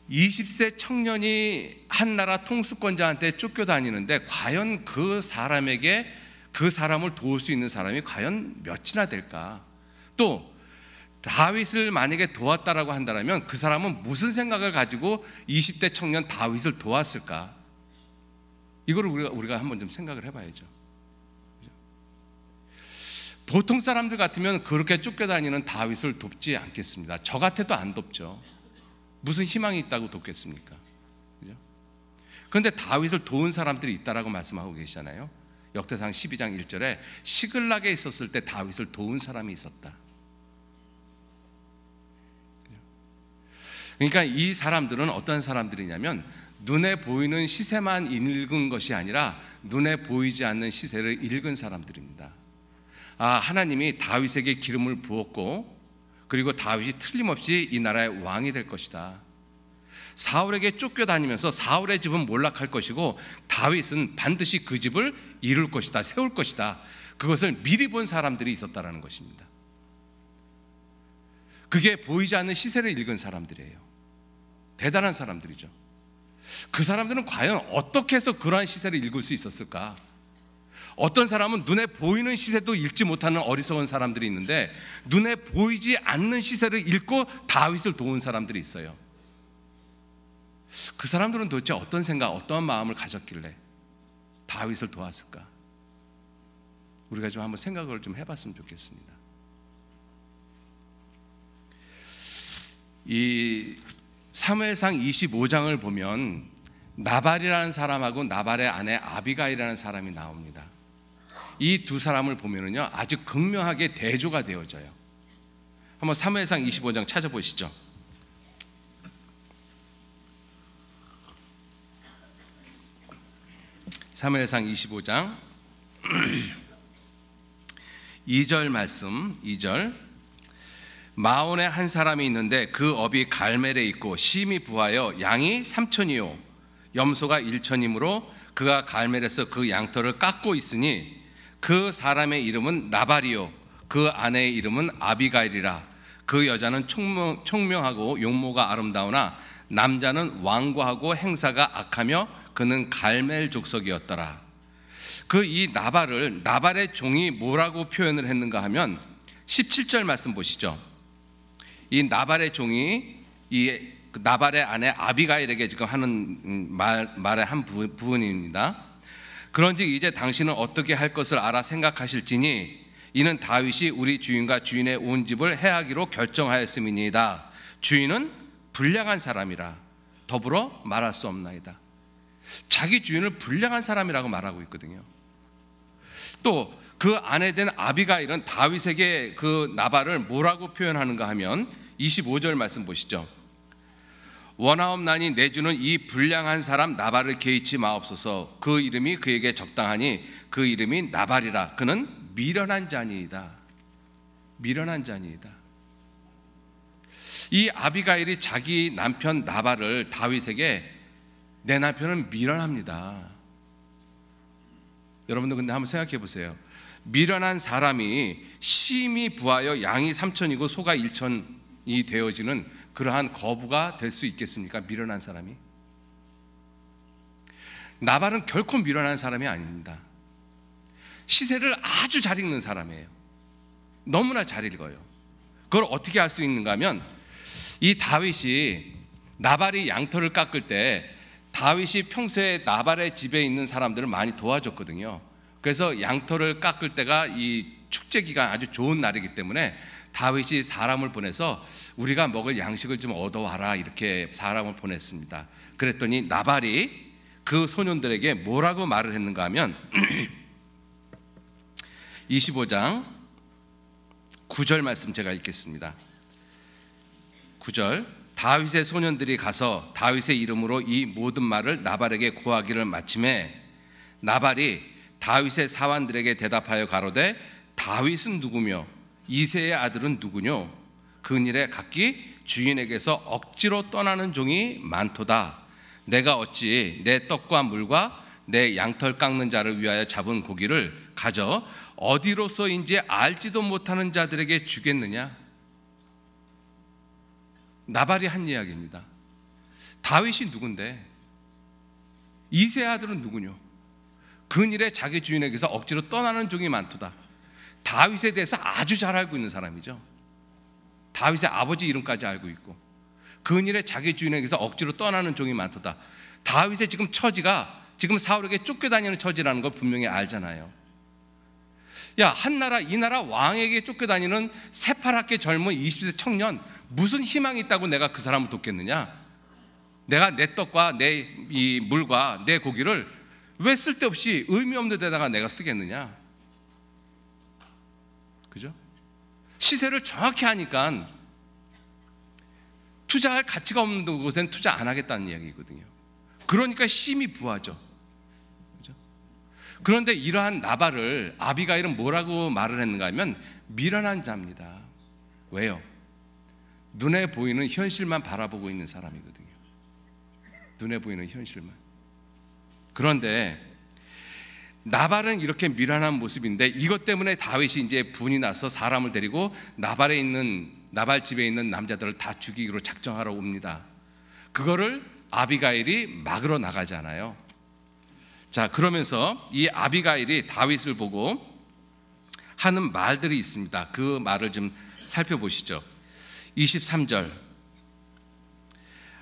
20세 청년이 한 나라 통수권자한테 쫓겨다니는데 과연 그 사람에게 그 사람을 도울 수 있는 사람이 과연 몇이나 될까? 또 다윗을 만약에 도왔다라고 한다면 그 사람은 무슨 생각을 가지고 20대 청년 다윗을 도왔을까? 이거를 우리가 한번 좀 생각을 해봐야죠. 보통 사람들 같으면 그렇게 쫓겨다니는 다윗을 돕지 않겠습니다. 저 같아도 안 돕죠. 무슨 희망이 있다고 돕겠습니까? 그죠? 그런데 다윗을 도운 사람들이 있다라고 말씀하고 계시잖아요. 역대상 12장 1절에 시글락에 있었을 때 다윗을 도운 사람이 있었다. 그러니까 이 사람들은 어떤 사람들이냐면 눈에 보이는 시세만 읽은 것이 아니라 눈에 보이지 않는 시세를 읽은 사람들입니다. 하나님이 다윗에게 기름을 부었고 그리고 다윗이 틀림없이 이 나라의 왕이 될 것이다. 사울에게 쫓겨다니면서 사울의 집은 몰락할 것이고 다윗은 반드시 그 집을 이룰 것이다, 세울 것이다. 그것을 미리 본 사람들이 있었다라는 것입니다. 그게 보이지 않는 시세를 읽은 사람들이에요. 대단한 사람들이죠. 그 사람들은 과연 어떻게 해서 그러한 시세를 읽을 수 있었을까? 어떤 사람은 눈에 보이는 시세도 읽지 못하는 어리석은 사람들이 있는데 눈에 보이지 않는 시세를 읽고 다윗을 도운 사람들이 있어요. 그 사람들은 도대체 어떤 생각, 어떠한 마음을 가졌길래 다윗을 도왔을까? 우리가 좀 한번 생각을 좀 해봤으면 좋겠습니다. 이 사무엘상 25장을 보면 나발이라는 사람하고 나발의 아내 아비가일이라는 사람이 나옵니다. 이 두 사람을 보면은요 아주 극명하게 대조가 되어져요. 한번 사무엘상 25장 찾아보시죠. 사무엘상 25장 2절 말씀. 2절 마온에 한 사람이 있는데 그 업이 갈멜에 있고 심히 부하여 양이 3천이요 염소가 1천이므로 그가 갈멜에서 그 양털을 깎고 있으니 그 사람의 이름은 나발이요 그 아내의 이름은 아비가일이라. 그 여자는 총명하고 용모가 아름다우나 남자는 완고하고 행사가 악하며 그는 갈멜 족속이었더라. 그 이 나발의 종이 뭐라고 표현을 했는가 하면 17절 말씀 보시죠. 이 나발의 종이 이 나발의 아내 아비가일에게 지금 하는 말의 한 부분입니다. 그런즉 이제 당신은 어떻게 할 것을 알아 생각하실지니 이는 다윗이 우리 주인과 주인의 온 집을 해하기로 결정하였음이니이다. 주인은 불량한 사람이라 더불어 말할 수 없나이다. 자기 주인을 불량한 사람이라고 말하고 있거든요. 또 그 아내 된 아비가일은 다윗에게 그 나발을 뭐라고 표현하는가 하면 25절 말씀 보시죠. 원하옵나니 내주는 이 불량한 사람 나발을 개의치 마옵소서. 그 이름이 그에게 적당하니 그 이름이 나발이라. 그는 미련한 자니이다. 미련한 자니이다. 이 아비가일이 자기 남편 나발을 다윗에게 내 남편은 미련합니다. 여러분들 근데 한번 생각해 보세요. 미련한 사람이 심히 부하여 양이 3천이고 소가 1천이 되어지는 그러한 거부가 될 수 있겠습니까? 미련한 사람이. 나발은 결코 미련한 사람이 아닙니다. 시세를 아주 잘 읽는 사람이에요. 너무나 잘 읽어요. 그걸 어떻게 할 수 있는가 하면 이 다윗이 나발이 양털을 깎을 때 다윗이 평소에 나발의 집에 있는 사람들을 많이 도와줬거든요. 그래서 양털을 깎을 때가 이 축제 기간 아주 좋은 날이기 때문에 다윗이 사람을 보내서 우리가 먹을 양식을 좀 얻어와라 이렇게 사람을 보냈습니다. 그랬더니 나발이 그 소년들에게 뭐라고 말을 했는가 하면 25장 9절 말씀 제가 읽겠습니다. 9절 다윗의 소년들이 가서 다윗의 이름으로 이 모든 말을 나발에게 고하기를 마침에 나발이 다윗의 사환들에게 대답하여 가로되 다윗은 누구며 이새의 아들은 누구뇨? 그일에 각기 주인에게서 억지로 떠나는 종이 많도다. 내가 어찌 내 떡과 물과 내 양털 깎는 자를 위하여 잡은 고기를 가져 어디로서인지 알지도 못하는 자들에게 주겠느냐? 나발이 한 이야기입니다. 다윗이 누군데? 이새의 아들은 누구뇨? 근일에 자기 주인에게서 억지로 떠나는 종이 많도다. 다윗에 대해서 아주 잘 알고 있는 사람이죠. 다윗의 아버지 이름까지 알고 있고, 근일에 자기 주인에게서 억지로 떠나는 종이 많도다. 다윗의 지금 처지가 지금 사울에게 쫓겨다니는 처지라는 걸 분명히 알잖아요. 야, 한 나라, 이 나라 왕에게 쫓겨다니는 새파랗게 젊은 20세 청년, 무슨 희망이 있다고 내가 그 사람을 돕겠느냐? 내가 내 떡과 내 이 물과 내 고기를 왜 쓸데없이 의미 없는 데다가 내가 쓰겠느냐? 그죠? 시세를 정확히 하니까 투자할 가치가 없는 곳엔 투자 안 하겠다는 이야기거든요. 그러니까 심히 부하죠. 그죠? 그런데 이러한 나발을 아비가일은 뭐라고 말을 했는가 하면 미련한 자입니다. 왜요? 눈에 보이는 현실만 바라보고 있는 사람이거든요. 눈에 보이는 현실만. 그런데 나발은 이렇게 미련한 모습인데, 이것 때문에 다윗이 이제 분이 나서 사람을 데리고 나발 집에 있는 남자들을 다 죽이기로 작정하러 옵니다. 그거를 아비가일이 막으러 나가잖아요. 자, 그러면서 이 아비가일이 다윗을 보고 하는 말들이 있습니다. 그 말을 좀 살펴보시죠. 23절.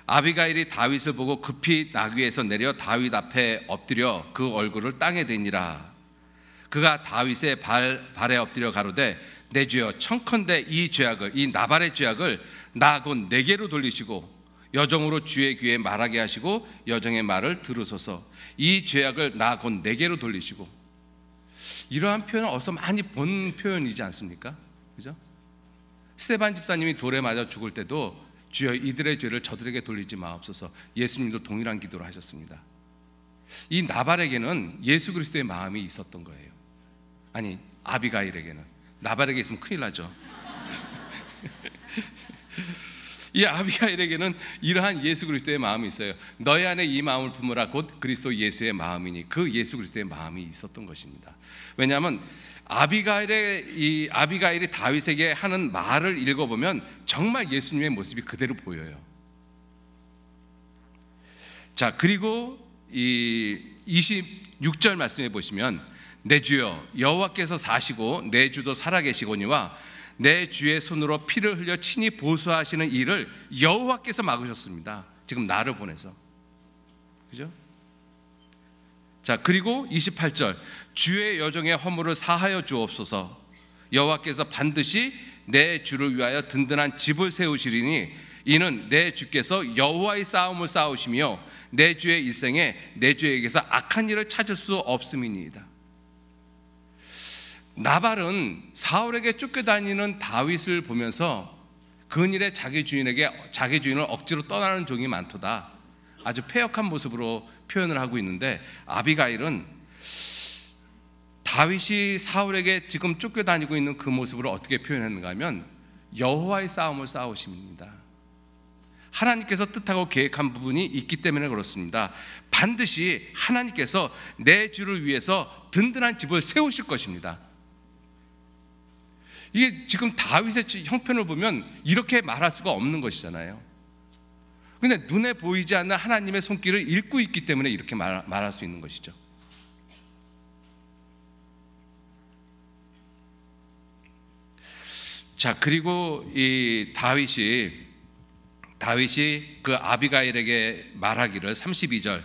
아비가일이 다윗을 보고 급히 나귀에서 내려 다윗 앞에 엎드려 그 얼굴을 땅에 대니라. 그가 다윗의 발에 엎드려 가로되, 내 주여, 청컨대 이 죄악을, 이 나발의 죄악을 나 곧 내게로 돌리시고 여정으로 주의 귀에 말하게 하시고 여정의 말을 들으소서. 이 죄악을 나 곧 내게로 돌리시고. 이러한 표현은 어디서 많이 본 표현이지 않습니까? 그죠? 스데반 집사님이 돌에 맞아 죽을 때도 주여 이들의 죄를 저들에게 돌리지 마옵소서, 예수님도 동일한 기도를 하셨습니다. 이 나발에게는 예수 그리스도의 마음이 있었던 거예요. 아니, 아비가일에게는. 나발에게 있으면 큰일 나죠. 이 아비가일에게는 이러한 예수 그리스도의 마음이 있어요. 너희 안에 이 마음을 품으라 곧 그리스도 예수의 마음이니, 그 예수 그리스도의 마음이 있었던 것입니다. 왜냐하면 아비가일이 다윗에게 하는 말을 읽어보면 정말 예수님의 모습이 그대로 보여요. 자, 그리고 이 26절 말씀해 보시면, 내 주여 여호와께서 사시고 내 주도 살아계시거니와 내 주의 손으로 피를 흘려 친히 보수하시는 일을 여호와께서 막으셨습니다. 지금 나를 보내서. 그죠? 자, 그리고 28절. 주의 여정의 허물을 사하여 주옵소서. 여호와께서 반드시 내 주를 위하여 든든한 집을 세우시리니 이는 내 주께서 여호와의 싸움을 싸우시며 내 주의 일생에 내 주에게서 악한 일을 찾을 수 없음이니이다. 나발은 사울에게 쫓겨다니는 다윗을 보면서 근일에 자기 주인을 억지로 떠나는 종이 많도다, 아주 패역한 모습으로 표현을 하고 있는데, 아비가일은 다윗이 사울에게 지금 쫓겨다니고 있는 그 모습을 어떻게 표현했는가 하면 여호와의 싸움을 싸우십니다. 하나님께서 뜻하고 계획한 부분이 있기 때문에 그렇습니다. 반드시 하나님께서 내 주를 위해서 든든한 집을 세우실 것입니다. 이게 지금 다윗의 형편을 보면 이렇게 말할 수가 없는 것이잖아요. 근데 눈에 보이지 않는 하나님의 손길을 읽고 있기 때문에 이렇게 말할 수 있는 것이죠. 자, 그리고 이 다윗이 그 아비가일에게 말하기를, 32절.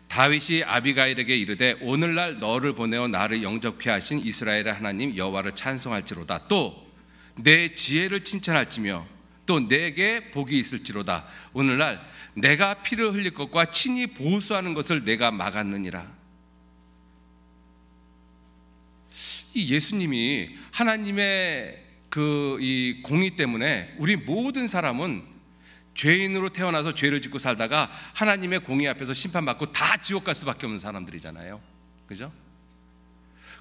다윗이 아비가일에게 이르되, 오늘날 너를 보내어 나를 영접케 하신 이스라엘의 하나님 여호와를 찬송할지로다. 또 내 지혜를 칭찬할지며 또 내게 복이 있을지로다. 오늘날 내가 피를 흘릴 것과 친히 보수하는 것을 내가 막았느니라. 이 예수님이 하나님의 이 공의 때문에 우리 모든 사람은 죄인으로 태어나서 죄를 짓고 살다가 하나님의 공의 앞에서 심판받고 다 지옥 갈 수밖에 없는 사람들이잖아요. 그죠?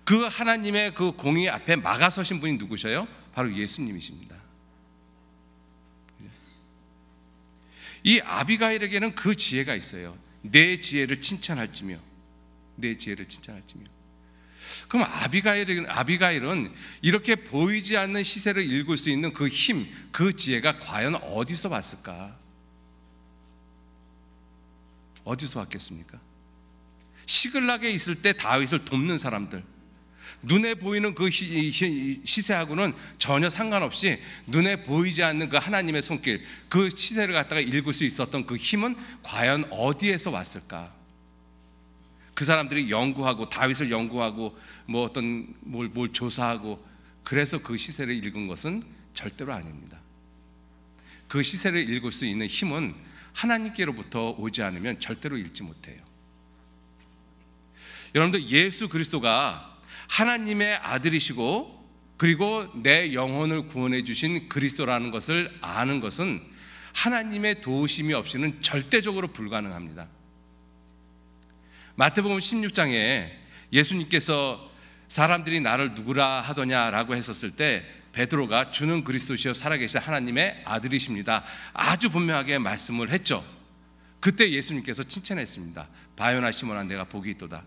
그 하나님의 그 공의 앞에 막아서신 분이 누구셔요? 바로 예수님이십니다. 이 아비가일에게는 그 지혜가 있어요. 내 지혜를 칭찬할지며. 그럼 아비가일은 이렇게 보이지 않는 시세를 읽을 수 있는 그 힘, 그 지혜가 과연 어디서 왔을까? 어디서 왔겠습니까? 시글락에 있을 때 다윗을 돕는 사람들, 눈에 보이는 그 시세하고는 전혀 상관없이 눈에 보이지 않는 그 하나님의 손길, 그 시세를 갖다가 읽을 수 있었던 그 힘은 과연 어디에서 왔을까? 그 사람들이 연구하고 다윗을 연구하고 뭐 어떤 뭘 조사하고 그래서 그 시세를 읽은 것은 절대로 아닙니다. 그 시세를 읽을 수 있는 힘은 하나님께로부터 오지 않으면 절대로 읽지 못해요. 여러분들, 예수 그리스도가 하나님의 아들이시고 그리고 내 영혼을 구원해 주신 그리스도라는 것을 아는 것은 하나님의 도우심이 없이는 절대적으로 불가능합니다. 마태복음 16장에 예수님께서 사람들이 나를 누구라 하더냐라고 했었을 때 베드로가 주는 그리스도시여 살아계신 하나님의 아들이십니다, 아주 분명하게 말씀을 했죠. 그때 예수님께서 칭찬했습니다. 바요나 시몬아, 내가 복이 있도다.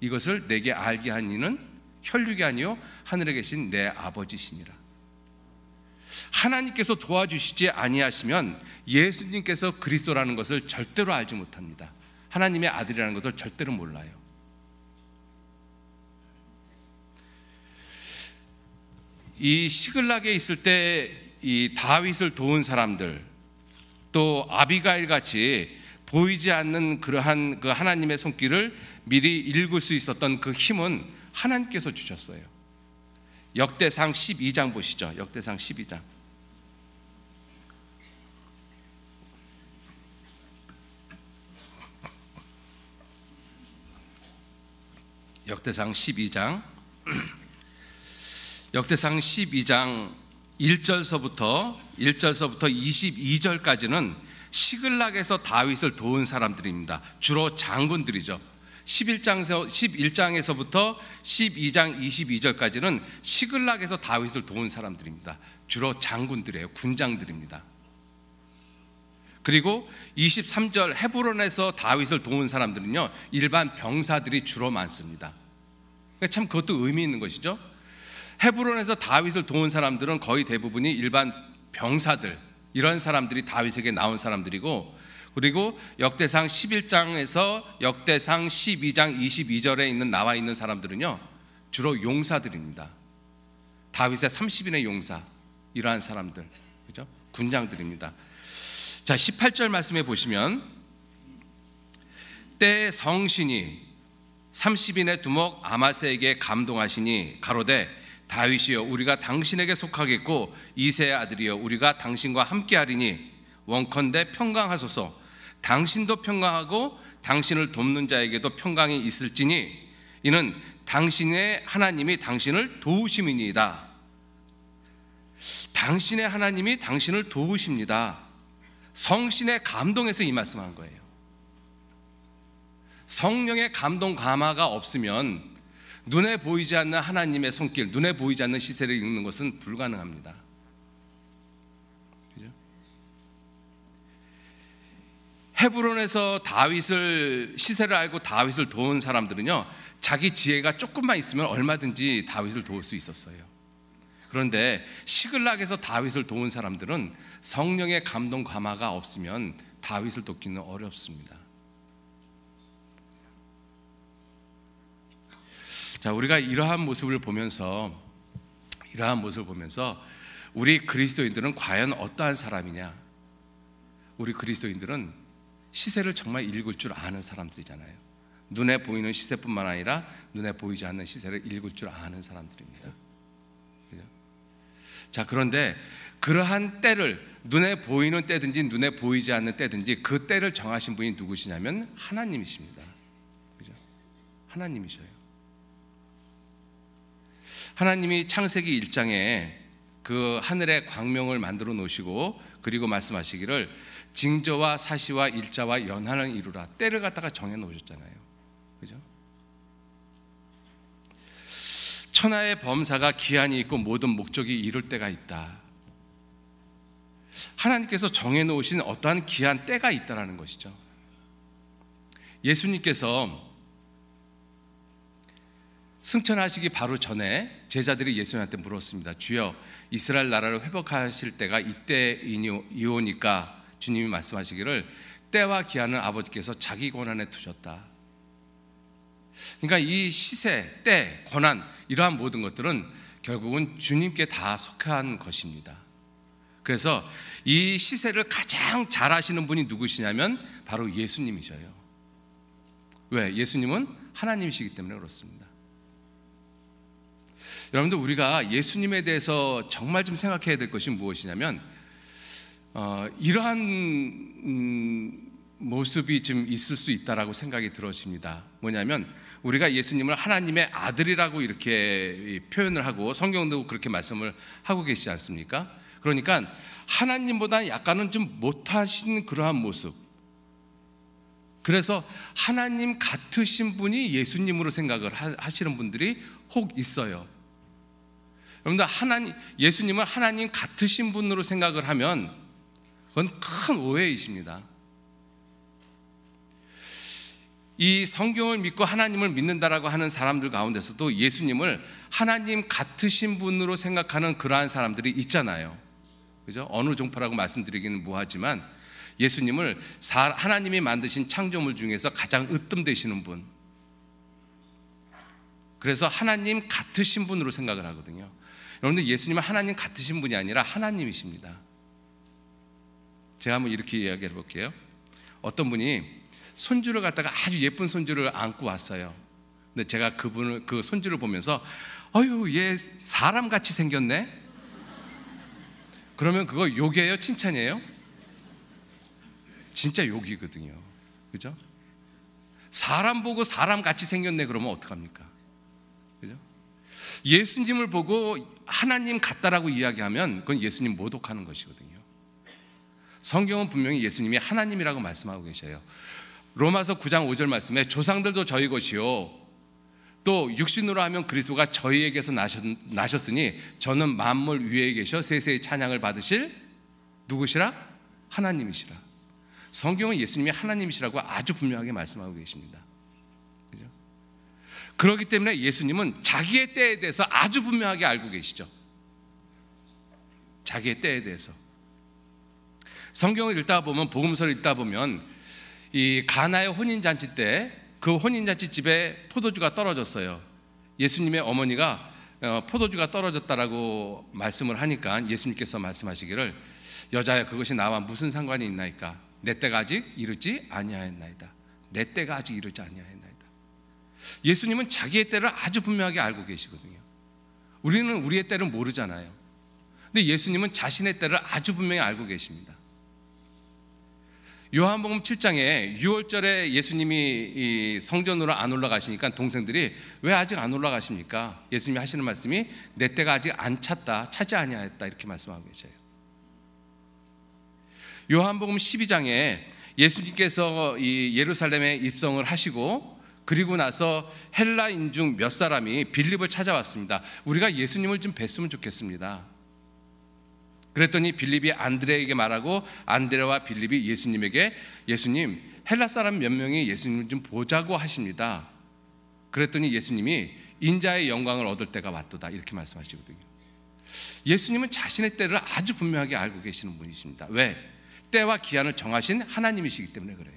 이것을 내게 알게 한 이는 혈육이 아니요 하늘에 계신 내 아버지시니라. 하나님께서 도와주시지 아니하시면 예수님께서 그리스도라는 것을 절대로 알지 못합니다. 하나님의 아들이라는 것을 절대로 몰라요. 이 시글락에 있을 때 이 다윗을 도운 사람들, 또 아비가일 같이 보이지 않는 그러한 그 하나님의 손길을 미리 읽을 수 있었던 그 힘은 하나님께서 주셨어요. 역대상 12장 보시죠. 역대상 12장. 역대상 12장. 역대상 12장 1절서부터 22절까지는 시글락에서 다윗을 도운 사람들입니다. 주로 장군들이죠. 11장에서부터 12장 22절까지는 시글락에서 다윗을 도운 사람들입니다. 주로 장군들이에요. 군장들입니다. 그리고 23절 헤브론에서 다윗을 도운 사람들은요, 일반 병사들이 주로 많습니다. 참 그것도 의미 있는 것이죠. 헤브론에서 다윗을 도운 사람들은 거의 대부분이 일반 병사들, 이런 사람들이 다윗에게 나온 사람들이고, 그리고 역대상 11장에서 역대상 12장 22절에 나와 있는 사람들은요, 주로 용사들입니다. 다윗의 30인의 용사, 이러한 사람들, 그죠? 군장들입니다. 자, 18절 말씀해 보시면, 때에 성신이 30인의 두목 아마스에게 감동하시니 가로되 다윗이여, 우리가 당신에게 속하겠고 이새의 아들이여, 우리가 당신과 함께하리니 원컨대 평강하소서. 당신도 평강하고 당신을 돕는 자에게도 평강이 있을지니 이는 당신의 하나님이 당신을 도우심이니이다. 당신의 하나님이 당신을 도우십니다. 성신의 감동에서 이 말씀한 거예요. 성령의 감동 감화가 없으면 눈에 보이지 않는 하나님의 손길, 눈에 보이지 않는 시세를 읽는 것은 불가능합니다. 그죠? 헤브론에서 다윗을 시세를 알고 다윗을 도운 사람들은요, 자기 지혜가 조금만 있으면 얼마든지 다윗을 도울 수 있었어요. 그런데 시글락에서 다윗을 도운 사람들은 성령의 감동 감화가 없으면 다윗을 돕기는 어렵습니다. 자, 우리가 이러한 모습을 보면서 우리 그리스도인들은 과연 어떠한 사람이냐? 우리 그리스도인들은 시세를 정말 읽을 줄 아는 사람들이잖아요. 눈에 보이는 시세뿐만 아니라 눈에 보이지 않는 시세를 읽을 줄 아는 사람들입니다. 그죠? 자, 그런데 그러한 때를, 눈에 보이는 때든지 눈에 보이지 않는 때든지 그 때를 정하신 분이 누구시냐면 하나님이십니다. 그죠? 하나님이셔요. 하나님이 창세기 1장에 그 하늘의 광명을 만들어 놓으시고, 그리고 말씀하시기를 징조와 사시와 일자와 연한을 이루라, 때를 갖다가 정해 놓으셨잖아요. 그죠? 천하의 범사가 기한이 있고 모든 목적이 이룰 때가 있다. 하나님께서 정해 놓으신 어떠한 기한 때가 있다라는 것이죠. 예수님께서 승천하시기 바로 전에 제자들이 예수님한테 물었습니다. 주여, 이스라엘 나라를 회복하실 때가 이때이오니까 주님이 말씀하시기를 때와 기한을 아버지께서 자기 권한에 두셨다. 그러니까 이 시세, 때, 권한 이러한 모든 것들은 결국은 주님께 다 속한 것입니다. 그래서 이 시세를 가장 잘 아시는 분이 누구시냐면 바로 예수님이셔요. 왜? 예수님은 하나님이시기 때문에 그렇습니다. 여러분들, 우리가 예수님에 대해서 정말 좀 생각해야 될 것이 무엇이냐면 이러한 모습이 좀 있을 수 있다라고 생각이 들어집니다. 뭐냐면 우리가 예수님을 하나님의 아들이라고 이렇게 표현을 하고 성경도 그렇게 말씀을 하고 계시지 않습니까? 그러니까 하나님보다 약간은 좀 못하신 그러한 모습. 그래서 하나님 같으신 분이 예수님으로 생각을 하시는 분들이 혹 있어요. 여러분들, 예수님을 하나님 같으신 분으로 생각을 하면 그건 큰 오해이십니다. 이 성경을 믿고 하나님을 믿는다라고 하는 사람들 가운데서도 예수님을 하나님 같으신 분으로 생각하는 그러한 사람들이 있잖아요. 그죠? 어느 종파라고 말씀드리기는 뭐하지만 예수님을 하나님이 만드신 창조물 중에서 가장 으뜸되시는 분, 그래서 하나님 같으신 분으로 생각을 하거든요. 여러분들, 예수님은 하나님 같으신 분이 아니라 하나님이십니다. 제가 한번 이렇게 이야기해 볼게요. 어떤 분이 손주를 갖다가 아주 예쁜 손주를 안고 왔어요. 근데 제가 그 손주를 보면서 어휴, 얘 사람같이 생겼네? 그러면 그거 욕이에요? 칭찬이에요? 진짜 욕이거든요. 그죠? 사람 보고 사람같이 생겼네 그러면 어떡합니까? 그죠? 예수님을 보고 하나님 같다라고 이야기하면 그건 예수님 모독하는 것이거든요. 성경은 분명히 예수님이 하나님이라고 말씀하고 계셔요. 로마서 9장 5절 말씀에 조상들도 저희 것이요 또 육신으로 하면 그리스도가 저희에게서 나셨으니 저는 만물 위에 계셔 세세의 찬양을 받으실 누구시라? 하나님이시라. 성경은 예수님이 하나님이시라고 아주 분명하게 말씀하고 계십니다. 그죠? 그렇기 때문에 예수님은 자기의 때에 대해서 아주 분명하게 알고 계시죠. 자기의 때에 대해서. 성경을 읽다 보면, 복음서를 읽다 보면 이 가나의 혼인잔치 때 그 혼인잔치 집에 포도주가 떨어졌어요. 예수님의 어머니가 포도주가 떨어졌다라고 말씀을 하니까 예수님께서 말씀하시기를 여자야, 그것이 나와 무슨 상관이 있나이까? 내 때가 아직 이르지 아니하였나이다. 내 때가 아직 이르지 아니하였나이다. 예수님은 자기의 때를 아주 분명하게 알고 계시거든요. 우리는 우리의 때를 모르잖아요. 근데 예수님은 자신의 때를 아주 분명히 알고 계십니다. 요한복음 7장에 6월절에 예수님이 이 성전으로 안 올라가시니까 동생들이 왜 아직 안 올라가십니까? 예수님이 하시는 말씀이 내 때가 아직 안 찼다, 차지 아니하였다 이렇게 말씀하고 계세요. 요한복음 12장에 예수님께서 이 예루살렘에 입성을 하시고 그리고 나서 헬라인 중 몇 사람이 빌립을 찾아왔습니다. 우리가 예수님을 좀 뵀으면 좋겠습니다. 그랬더니 빌립이 안드레에게 말하고 안드레와 빌립이 예수님에게 예수님, 헬라 사람 몇 명이 예수님을 좀 보자고 하십니다. 그랬더니 예수님이 인자의 영광을 얻을 때가 왔도다 이렇게 말씀하시거든요. 예수님은 자신의 때를 아주 분명하게 알고 계시는 분이십니다. 왜? 때와 기한을 정하신 하나님이시기 때문에 그래요.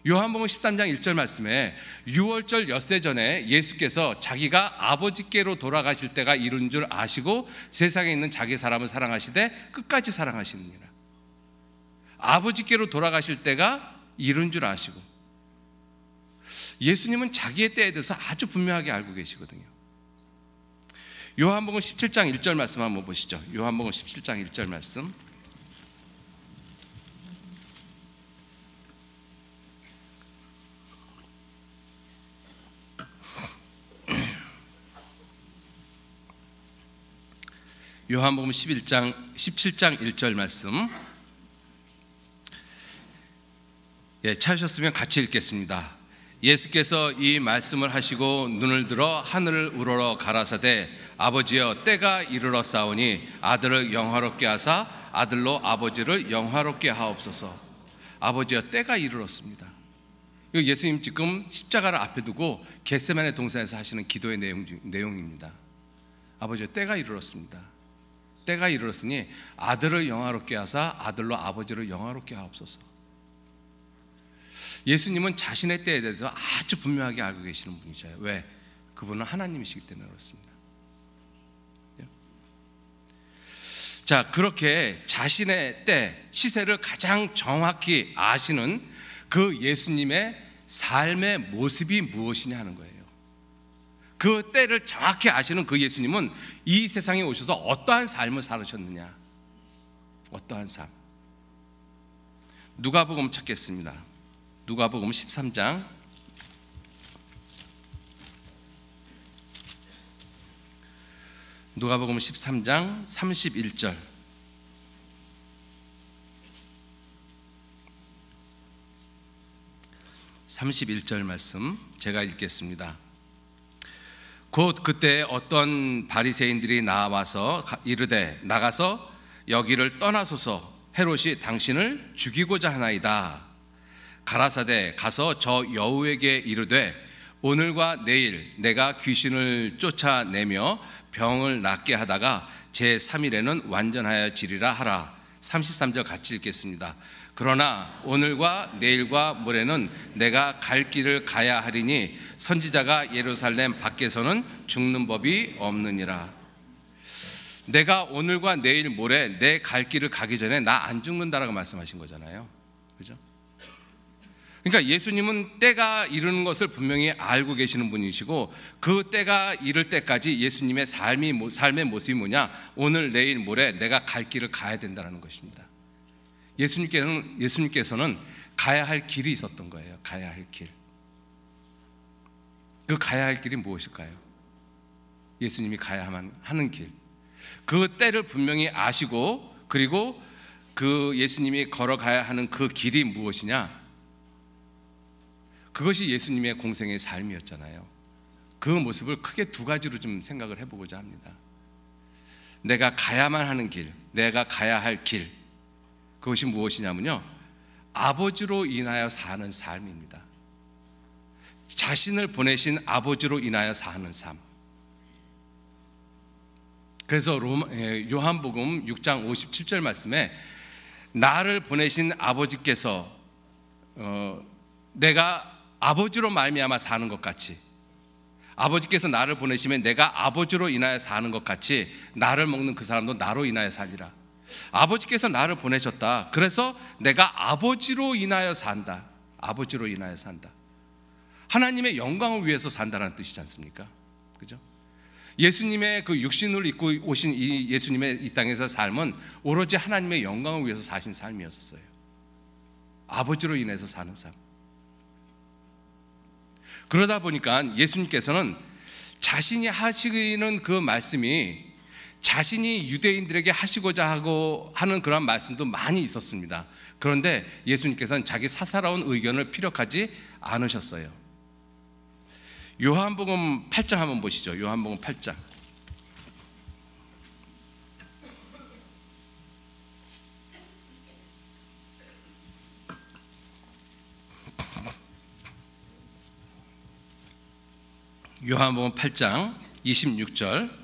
요한복음 13장 1절 말씀에 6월절 엿새 전에 예수께서 자기가 아버지께로 돌아가실 때가 이른 줄 아시고 세상에 있는 자기 사람을 사랑하시되 끝까지 사랑하시느니라. 아버지께로 돌아가실 때가 이른 줄 아시고, 예수님은 자기의 때에 대해서 아주 분명하게 알고 계시거든요. 요한복음 17장 1절 말씀 한번 보시죠. 요한복음 17장 1절 말씀. 요한복음 17장 1절 말씀. 찾으셨으면 같이 읽겠습니다. 예수께서 이 말씀을 하시고 눈을 들어 하늘을 우러러 가라사대 아버지여 때가 이르러 싸우니 아들을 영화롭게 하사 아들로 아버지를 영화롭게 하옵소서. 아버지여 때가 이르렀습니다. 예수님 지금 십자가를 앞에 두고 겟세마네 동산에서 하시는 기도의 내용입니다. 아버지여 때가 이르렀습니다. 때가 이르렀으니 아들을 영화롭게 하사 아들로 아버지를 영화롭게 하옵소서. 예수님은 자신의 때에 대해서 아주 분명하게 알고 계시는 분이죠. 왜? 그분은 하나님이시기 때문에 그렇습니다. 자, 그렇게 자신의 때, 시세를 가장 정확히 아시는 그 예수님의 삶의 모습이 무엇이냐 하는 거예요. 그 때를 정확히 아시는 그 예수님은 이 세상에 오셔서 어떠한 삶을 살으셨느냐, 어떠한 삶. 누가복음 찾겠습니다. 누가복음 13장 누가복음 13장 31절. 말씀 제가 읽겠습니다. 곧 그때 어떤 바리새인들이 나와서 이르되 나가서 여기를 떠나소서, 헤롯이 당신을 죽이고자 하나이다. 가라사대 가서 저 여우에게 이르되 오늘과 내일 내가 귀신을 쫓아내며 병을 낫게 하다가 제3일에는 완전하여지리라 하라. 33절 같이 읽겠습니다. 그러나 오늘과 내일과 모레는 내가 갈 길을 가야 하리니 선지자가 예루살렘 밖에서는 죽는 법이 없느니라. 내가 오늘과 내일 모레 내 갈 길을 가기 전에 나 안 죽는다라고 말씀하신 거잖아요. 그죠? 그러니까 예수님은 때가 이르는 것을 분명히 알고 계시는 분이시고, 그 때가 이를 때까지 예수님의 삶의 모습이 뭐냐? 오늘 내일 모레 내가 갈 길을 가야 된다는 것입니다. 예수님께서는 가야 할 길이 있었던 거예요. 가야 할 길. 그 가야 할 길이 무엇일까요? 예수님이 가야만 하는 길. 그 때를 분명히 아시고, 그리고 그 예수님이 걸어가야 하는 그 길이 무엇이냐? 그것이 예수님의 공생의 삶이었잖아요. 그 모습을 크게 두 가지로 좀 생각을 해보고자 합니다. 내가 가야만 하는 길, 내가 가야 할 길, 그것이 무엇이냐면요, 아버지로 인하여 사는 삶입니다. 자신을 보내신 아버지로 인하여 사는 삶. 그래서 요한복음 6장 57절 말씀에 나를 보내신 아버지께서 내가 아버지로 말미암아 사는 것 같이, 아버지께서 나를 보내시면 내가 아버지로 인하여 사는 것 같이 나를 먹는 그 사람도 나로 인하여 살리라. 아버지께서 나를 보내셨다. 그래서 내가 아버지로 인하여 산다. 아버지로 인하여 산다. 하나님의 영광을 위해서 산다는 뜻이지 않습니까? 그죠? 예수님의 그 육신을 입고 오신 이 예수님의 이 땅에서 삶은 오로지 하나님의 영광을 위해서 사신 삶이었어요. 아버지로 인해서 사는 삶. 그러다 보니까 예수님께서는 자신이 하시는 그 말씀이 자신이 유대인들에게 하시고자 하는 그런 말씀도 많이 있었습니다. 그런데 예수님께서는 자기 사사로운 의견을 피력하지 않으셨어요. 요한복음 8장 한번 보시죠. 요한복음 8장. 요한복음 8장 26절.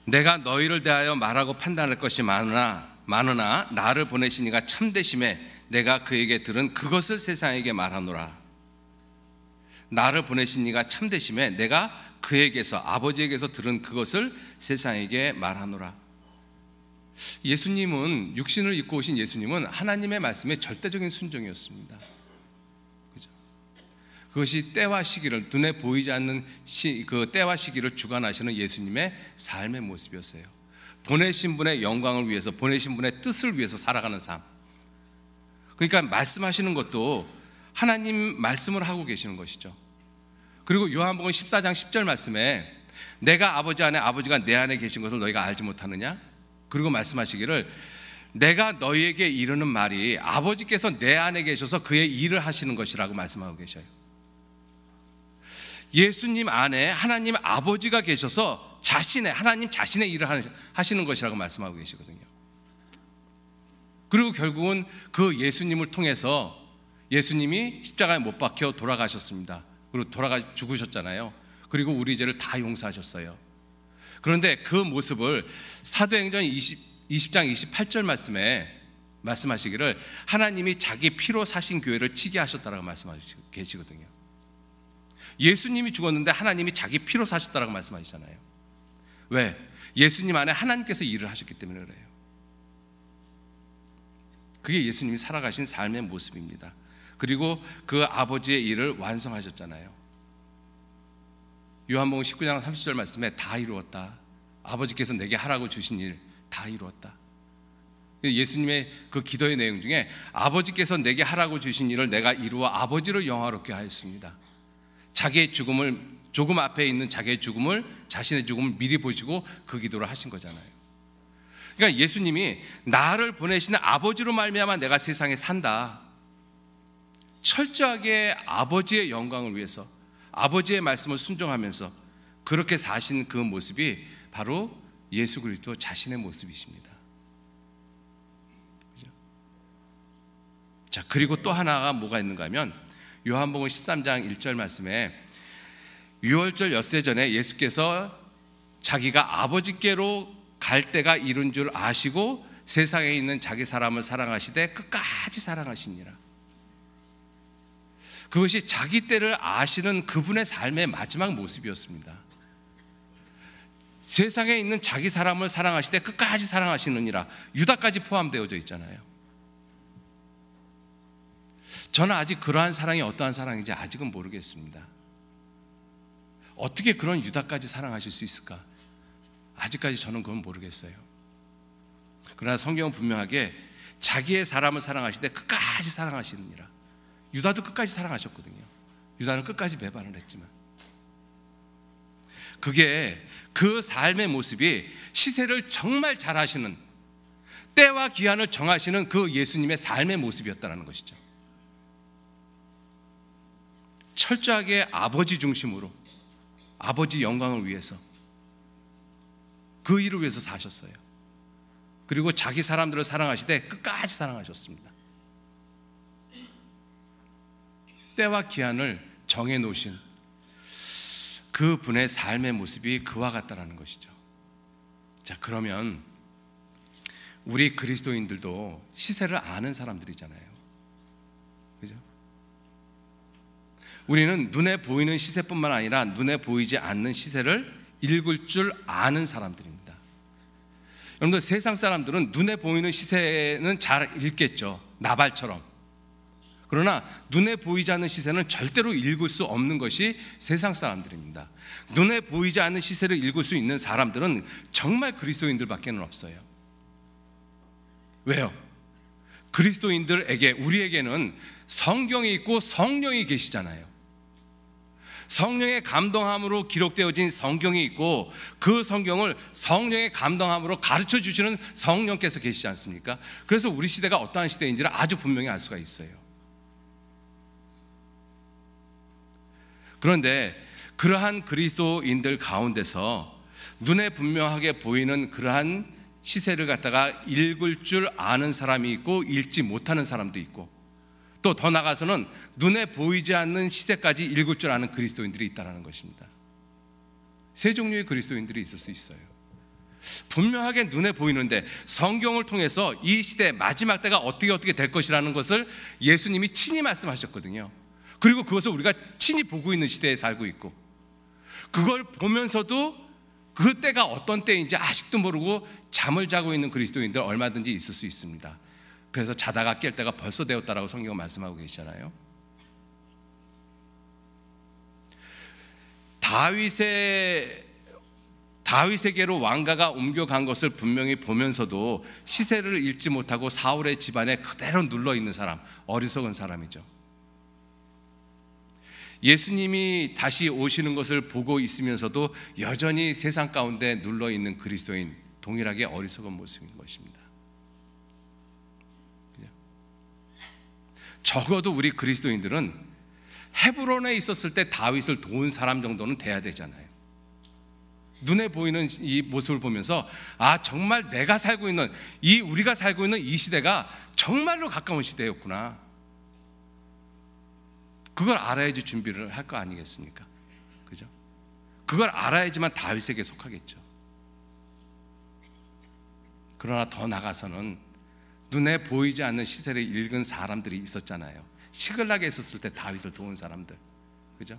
내가 너희를 대하여 말하고 판단할 것이 많으나 나를 보내신 이가 참되심에 내가 그에게 들은 그것을 세상에게 말하노라. 나를 보내신 이가 참되심에 내가 그에게서, 아버지에게서 들은 그것을 세상에게 말하노라. 예수님은, 육신을 입고 오신 예수님은 하나님의 말씀에 절대적인 순종이었습니다. 그죠? 그것이 때와 시기를, 눈에 보이지 않는 그 때와 시기를 주관하시는 예수님의 삶의 모습이었어요. 보내신 분의 영광을 위해서, 보내신 분의 뜻을 위해서 살아가는 삶. 그러니까 말씀하시는 것도 하나님 말씀을 하고 계시는 것이죠. 그리고 요한복음 14장 10절 말씀에 내가 아버지 안에, 아버지가 내 안에 계신 것을 너희가 알지 못하느냐? 그리고 말씀하시기를 내가 너희에게 이르는 말이 아버지께서 내 안에 계셔서 그의 일을 하시는 것이라고 말씀하고 계셔요. 예수님 안에 하나님 아버지가 계셔서 하나님 자신의 일을 하시는 것이라고 말씀하고 계시거든요. 그리고 결국은 그 예수님을 통해서 예수님이 십자가에 못 박혀 돌아가셨습니다. 그리고 죽으셨잖아요. 그리고 우리 죄를 다 용서하셨어요. 그런데 그 모습을 사도행전 20장 28절 말씀에 말씀하시기를 하나님이 자기 피로 사신 교회를 치게 하셨다라고 말씀하시고 계시거든요. 예수님이 죽었는데 하나님이 자기 피로 사셨다라고 말씀하시잖아요. 왜? 예수님 안에 하나님께서 일을 하셨기 때문에 그래요. 그게 예수님이 살아가신 삶의 모습입니다. 그리고 그 아버지의 일을 완성하셨잖아요. 요한복음 19장 30절 말씀에 다 이루었다. 아버지께서 내게 하라고 주신 일 다 이루었다. 예수님의 그 기도의 내용 중에 아버지께서 내게 하라고 주신 일을 내가 이루어 아버지를 영화롭게 하였습니다. 자기의 죽음을, 조금 앞에 있는 자기의 죽음을, 자신의 죽음을 미리 보시고 그 기도를 하신 거잖아요. 그러니까 예수님이 나를 보내시는 아버지로 말미암아 내가 세상에 산다. 철저하게 아버지의 영광을 위해서 아버지의 말씀을 순종하면서 그렇게 사신 그 모습이 바로 예수 그리스도 자신의 모습이십니다. 그죠? 자, 그리고 또 하나가 뭐가 있는가 하면 요한복음 13장 1절 말씀에 유월절 엿새 전에 예수께서 자기가 아버지께로 갈 때가 이른 줄 아시고 세상에 있는 자기 사람을 사랑하시되 끝까지 사랑하시니라. 그것이 자기 때를 아시는 그분의 삶의 마지막 모습이었습니다. 세상에 있는 자기 사람을 사랑하시되 끝까지 사랑하시느니라. 유다까지 포함되어져 있잖아요. 저는 아직 그러한 사랑이 어떠한 사랑인지 아직은 모르겠습니다. 어떻게 그런 유다까지 사랑하실 수 있을까? 아직까지 저는 그건 모르겠어요. 그러나 성경은 분명하게 자기의 사람을 사랑하시되 끝까지 사랑하시느니라. 유다도 끝까지 사랑하셨거든요. 유다는 끝까지 배반을 했지만 그게 그 삶의 모습이 시세를 정말 잘 하시는, 때와 기한을 정하시는 그 예수님의 삶의 모습이었다는 것이죠. 철저하게 아버지 중심으로 아버지 영광을 위해서 그 일을 위해서 사셨어요. 그리고 자기 사람들을 사랑하시되 끝까지 사랑하셨습니다. 때와 기한을 정해놓으신 그 분의 삶의 모습이 그와 같다라는 것이죠. 자, 그러면 우리 그리스도인들도 시세를 아는 사람들이잖아요. 그죠? 우리는 눈에 보이는 시세뿐만 아니라 눈에 보이지 않는 시세를 읽을 줄 아는 사람들입니다. 여러분들, 세상 사람들은 눈에 보이는 시세는 잘 읽겠죠. 나발처럼. 그러나 눈에 보이지 않는 시세는 절대로 읽을 수 없는 것이 세상 사람들입니다. 눈에 보이지 않는 시세를 읽을 수 있는 사람들은 정말 그리스도인들밖에는 없어요. 왜요? 그리스도인들에게, 우리에게는 성경이 있고 성령이 계시잖아요. 성령의 감동함으로 기록되어진 성경이 있고 그 성경을 성령의 감동함으로 가르쳐 주시는 성령께서 계시지 않습니까? 그래서 우리 시대가 어떠한 시대인지를 아주 분명히 알 수가 있어요. 그런데 그러한 그리스도인들 가운데서 눈에 분명하게 보이는 그러한 시세를 갖다가 읽을 줄 아는 사람이 있고 읽지 못하는 사람도 있고, 또 더 나아가서는 눈에 보이지 않는 시세까지 읽을 줄 아는 그리스도인들이 있다는 것입니다. 세 종류의 그리스도인들이 있을 수 있어요. 분명하게 눈에 보이는데 성경을 통해서 이 시대 마지막 때가 어떻게 될 것이라는 것을 예수님이 친히 말씀하셨거든요. 그리고 그것을 우리가 친히 보고 있는 시대에 살고 있고, 그걸 보면서도 그 때가 어떤 때인지 아직도 모르고 잠을 자고 있는 그리스도인들 얼마든지 있을 수 있습니다. 그래서 자다가 깰 때가 벌써 되었다라고 성경은 말씀하고 계시잖아요. 다윗에게로 왕가가 옮겨간 것을 분명히 보면서도 시세를 읽지 못하고 사울의 집안에 그대로 눌러있는 사람, 어리석은 사람이죠. 예수님이 다시 오시는 것을 보고 있으면서도 여전히 세상 가운데 눌러있는 그리스도인, 동일하게 어리석은 모습인 것입니다. 적어도 우리 그리스도인들은 헤브론에 있었을 때 다윗을 도운 사람 정도는 돼야 되잖아요. 눈에 보이는 이 모습을 보면서 정말 우리가 살고 있는 이 시대가 정말로 가까운 시대였구나, 그걸 알아야지 준비를 할 거 아니겠습니까? 그죠? 그걸 알아야지만 다윗에게 속하겠죠. 그러나 더 나가서는 눈에 보이지 않는 시세를 읽은 사람들이 있었잖아요. 시글락에 있었을 때 다윗을 도운 사람들, 그죠?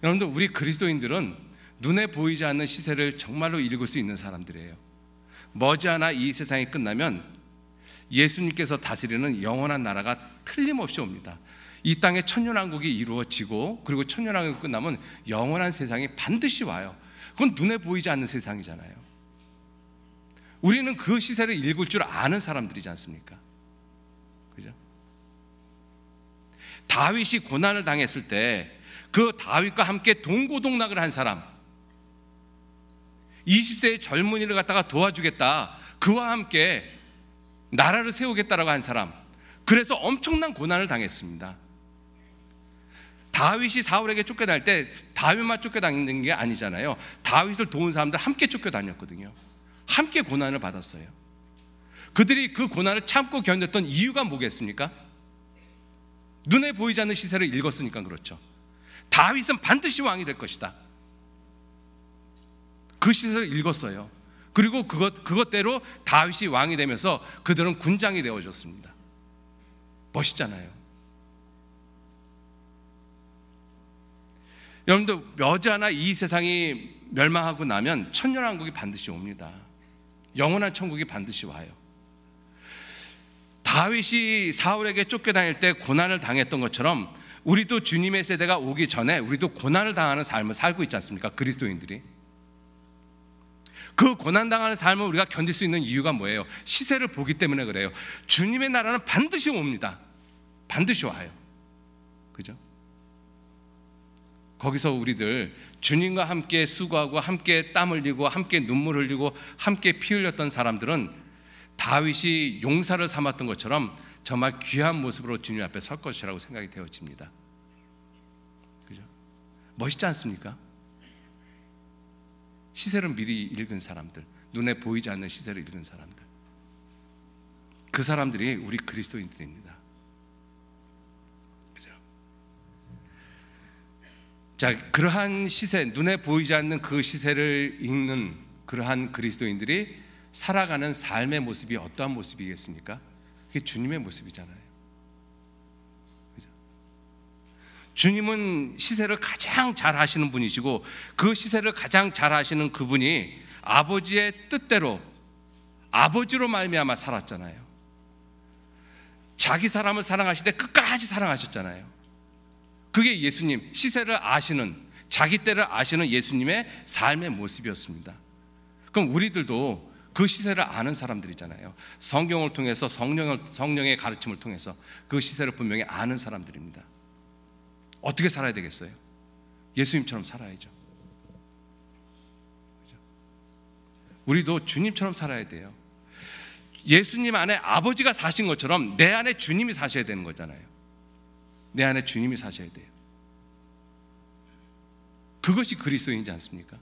여러분들, 우리 그리스도인들은 눈에 보이지 않는 시세를 정말로 읽을 수 있는 사람들이에요. 머지않아 이 세상이 끝나면 예수님께서 다스리는 영원한 나라가 틀림없이 옵니다. 이 땅에 천년왕국이 이루어지고, 그리고 천년왕국이 끝나면 영원한 세상이 반드시 와요. 그건 눈에 보이지 않는 세상이잖아요. 우리는 그 시세를 읽을 줄 아는 사람들이지 않습니까? 그죠? 다윗이 고난을 당했을 때 그 다윗과 함께 동고동락을 한 사람, 20세의 젊은이를 갖다가 도와주겠다, 그와 함께 나라를 세우겠다라고 한 사람, 그래서 엄청난 고난을 당했습니다. 다윗이 사울에게 쫓겨날 때 다윗만 쫓겨다니는 게 아니잖아요. 다윗을 도운 사람들 함께 쫓겨다녔거든요. 함께 고난을 받았어요. 그들이 그 고난을 참고 견뎠던 이유가 뭐겠습니까? 눈에 보이지 않는 시세를 읽었으니까 그렇죠. 다윗은 반드시 왕이 될 것이다. 그 시세를 읽었어요. 그리고 그것대로 다윗이 왕이 되면서 그들은 군장이 되어졌습니다. 멋있잖아요. 여러분들, 머지않아 이 세상이 멸망하고 나면 천년왕국이 반드시 옵니다. 영원한 천국이 반드시 와요. 다윗이 사울에게 쫓겨다닐 때 고난을 당했던 것처럼 우리도 주님의 세대가 오기 전에 우리도 고난을 당하는 삶을 살고 있지 않습니까? 그리스도인들이. 그 고난당하는 삶을 우리가 견딜 수 있는 이유가 뭐예요? 시세를 보기 때문에 그래요. 주님의 나라는 반드시 옵니다. 반드시 와요. 그죠? 거기서 우리들 주님과 함께 수고하고 함께 땀 흘리고 함께 눈물 흘리고 함께 피 흘렸던 사람들은 다윗이 용사를 삼았던 것처럼 정말 귀한 모습으로 주님 앞에 설 것이라고 생각이 되어집니다. 그죠? 멋있지 않습니까? 시세를 미리 읽은 사람들, 눈에 보이지 않는 시세를 읽은 사람들, 그 사람들이 우리 그리스도인들입니다. 그죠? 자, 그러한 시세, 눈에 보이지 않는 그 시세를 읽는 그러한 그리스도인들이 살아가는 삶의 모습이 어떠한 모습이겠습니까? 그게 주님의 모습이잖아요. 그죠? 주님은 시세를 가장 잘 하시는 분이시고, 그 시세를 가장 잘 하시는 그분이 아버지의 뜻대로 아버지로 말미암아 살았잖아요. 자기 사람을 사랑하실 때 끝까지 사랑하셨잖아요. 그게 예수님, 시세를 아시는, 자기 때를 아시는 예수님의 삶의 모습이었습니다. 그럼 우리들도 그 시세를 아는 사람들이잖아요. 성경을 통해서 성령의 가르침을 통해서 그 시세를 분명히 아는 사람들입니다. 어떻게 살아야 되겠어요? 예수님처럼 살아야죠. 우리도 주님처럼 살아야 돼요. 예수님 안에 아버지가 사신 것처럼 내 안에 주님이 사셔야 되는 거잖아요. 내 안에 주님이 사셔야 돼요. 그것이 그리스도인이지 않습니까?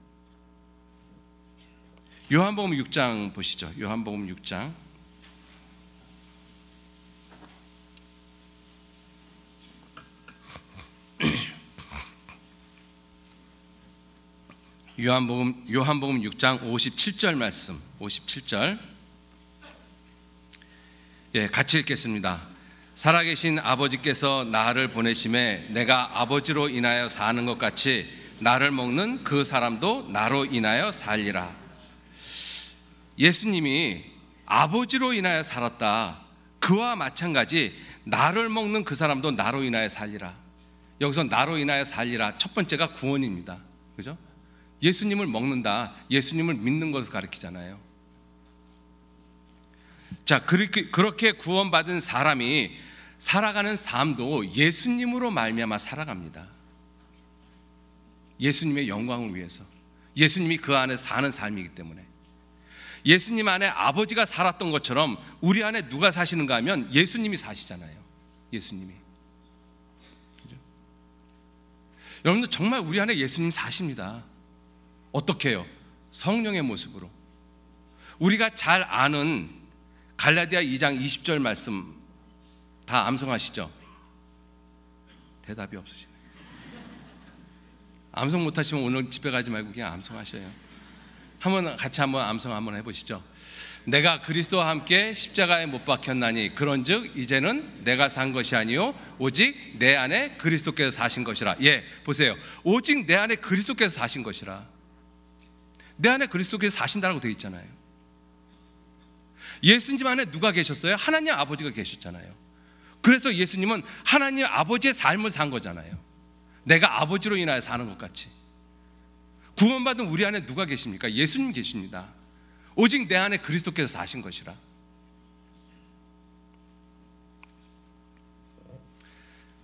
요한복음 6장 보시죠. 요한복음 6장. 요한복음 6장 57절 말씀. 57절. 예, 같이 읽겠습니다. 살아계신 아버지께서 나를 보내심에 내가 아버지로 인하여 사는 것 같이 나를 먹는 그 사람도 나로 인하여 살리라. 예수님이 아버지로 인하여 살았다. 그와 마찬가지 나를 먹는 그 사람도 나로 인하여 살리라. 여기서 나로 인하여 살리라, 첫 번째가 구원입니다. 그죠? 예수님을 먹는다, 예수님을 믿는 것을 가리키잖아요. 자, 그렇게 구원받은 사람이 살아가는 삶도 예수님으로 말미암아 살아갑니다. 예수님의 영광을 위해서, 예수님이 그 안에 사는 삶이기 때문에. 예수님 안에 아버지가 살았던 것처럼 우리 안에 누가 사시는가 하면 예수님이 사시잖아요. 예수님이. 그죠? 여러분들, 정말 우리 안에 예수님 사십니다. 어떻게 해요? 성령의 모습으로. 우리가 잘 아는 갈라디아 2장 20절 말씀 다 암송하시죠? 대답이 없으시네요. 암송 못하시면 오늘 집에 가지 말고 그냥 암송하셔요. 같이 암송 한번 해보시죠. 내가 그리스도와 함께 십자가에 못 박혔나니 그런즉 이제는 내가 산 것이 아니요 오직 내 안에 그리스도께서 사신 것이라. 예, 보세요. 오직 내 안에 그리스도께서 사신 것이라. 내 안에 그리스도께서 사신다라고 되어 있잖아요. 예수님 안에 누가 계셨어요? 하나님 아버지가 계셨잖아요. 그래서 예수님은 하나님 아버지의 삶을 산 거잖아요. 내가 아버지로 인하여 사는 것 같이. 구원받은 우리 안에 누가 계십니까? 예수님 계십니다. 오직 내 안에 그리스도께서 사신 것이라.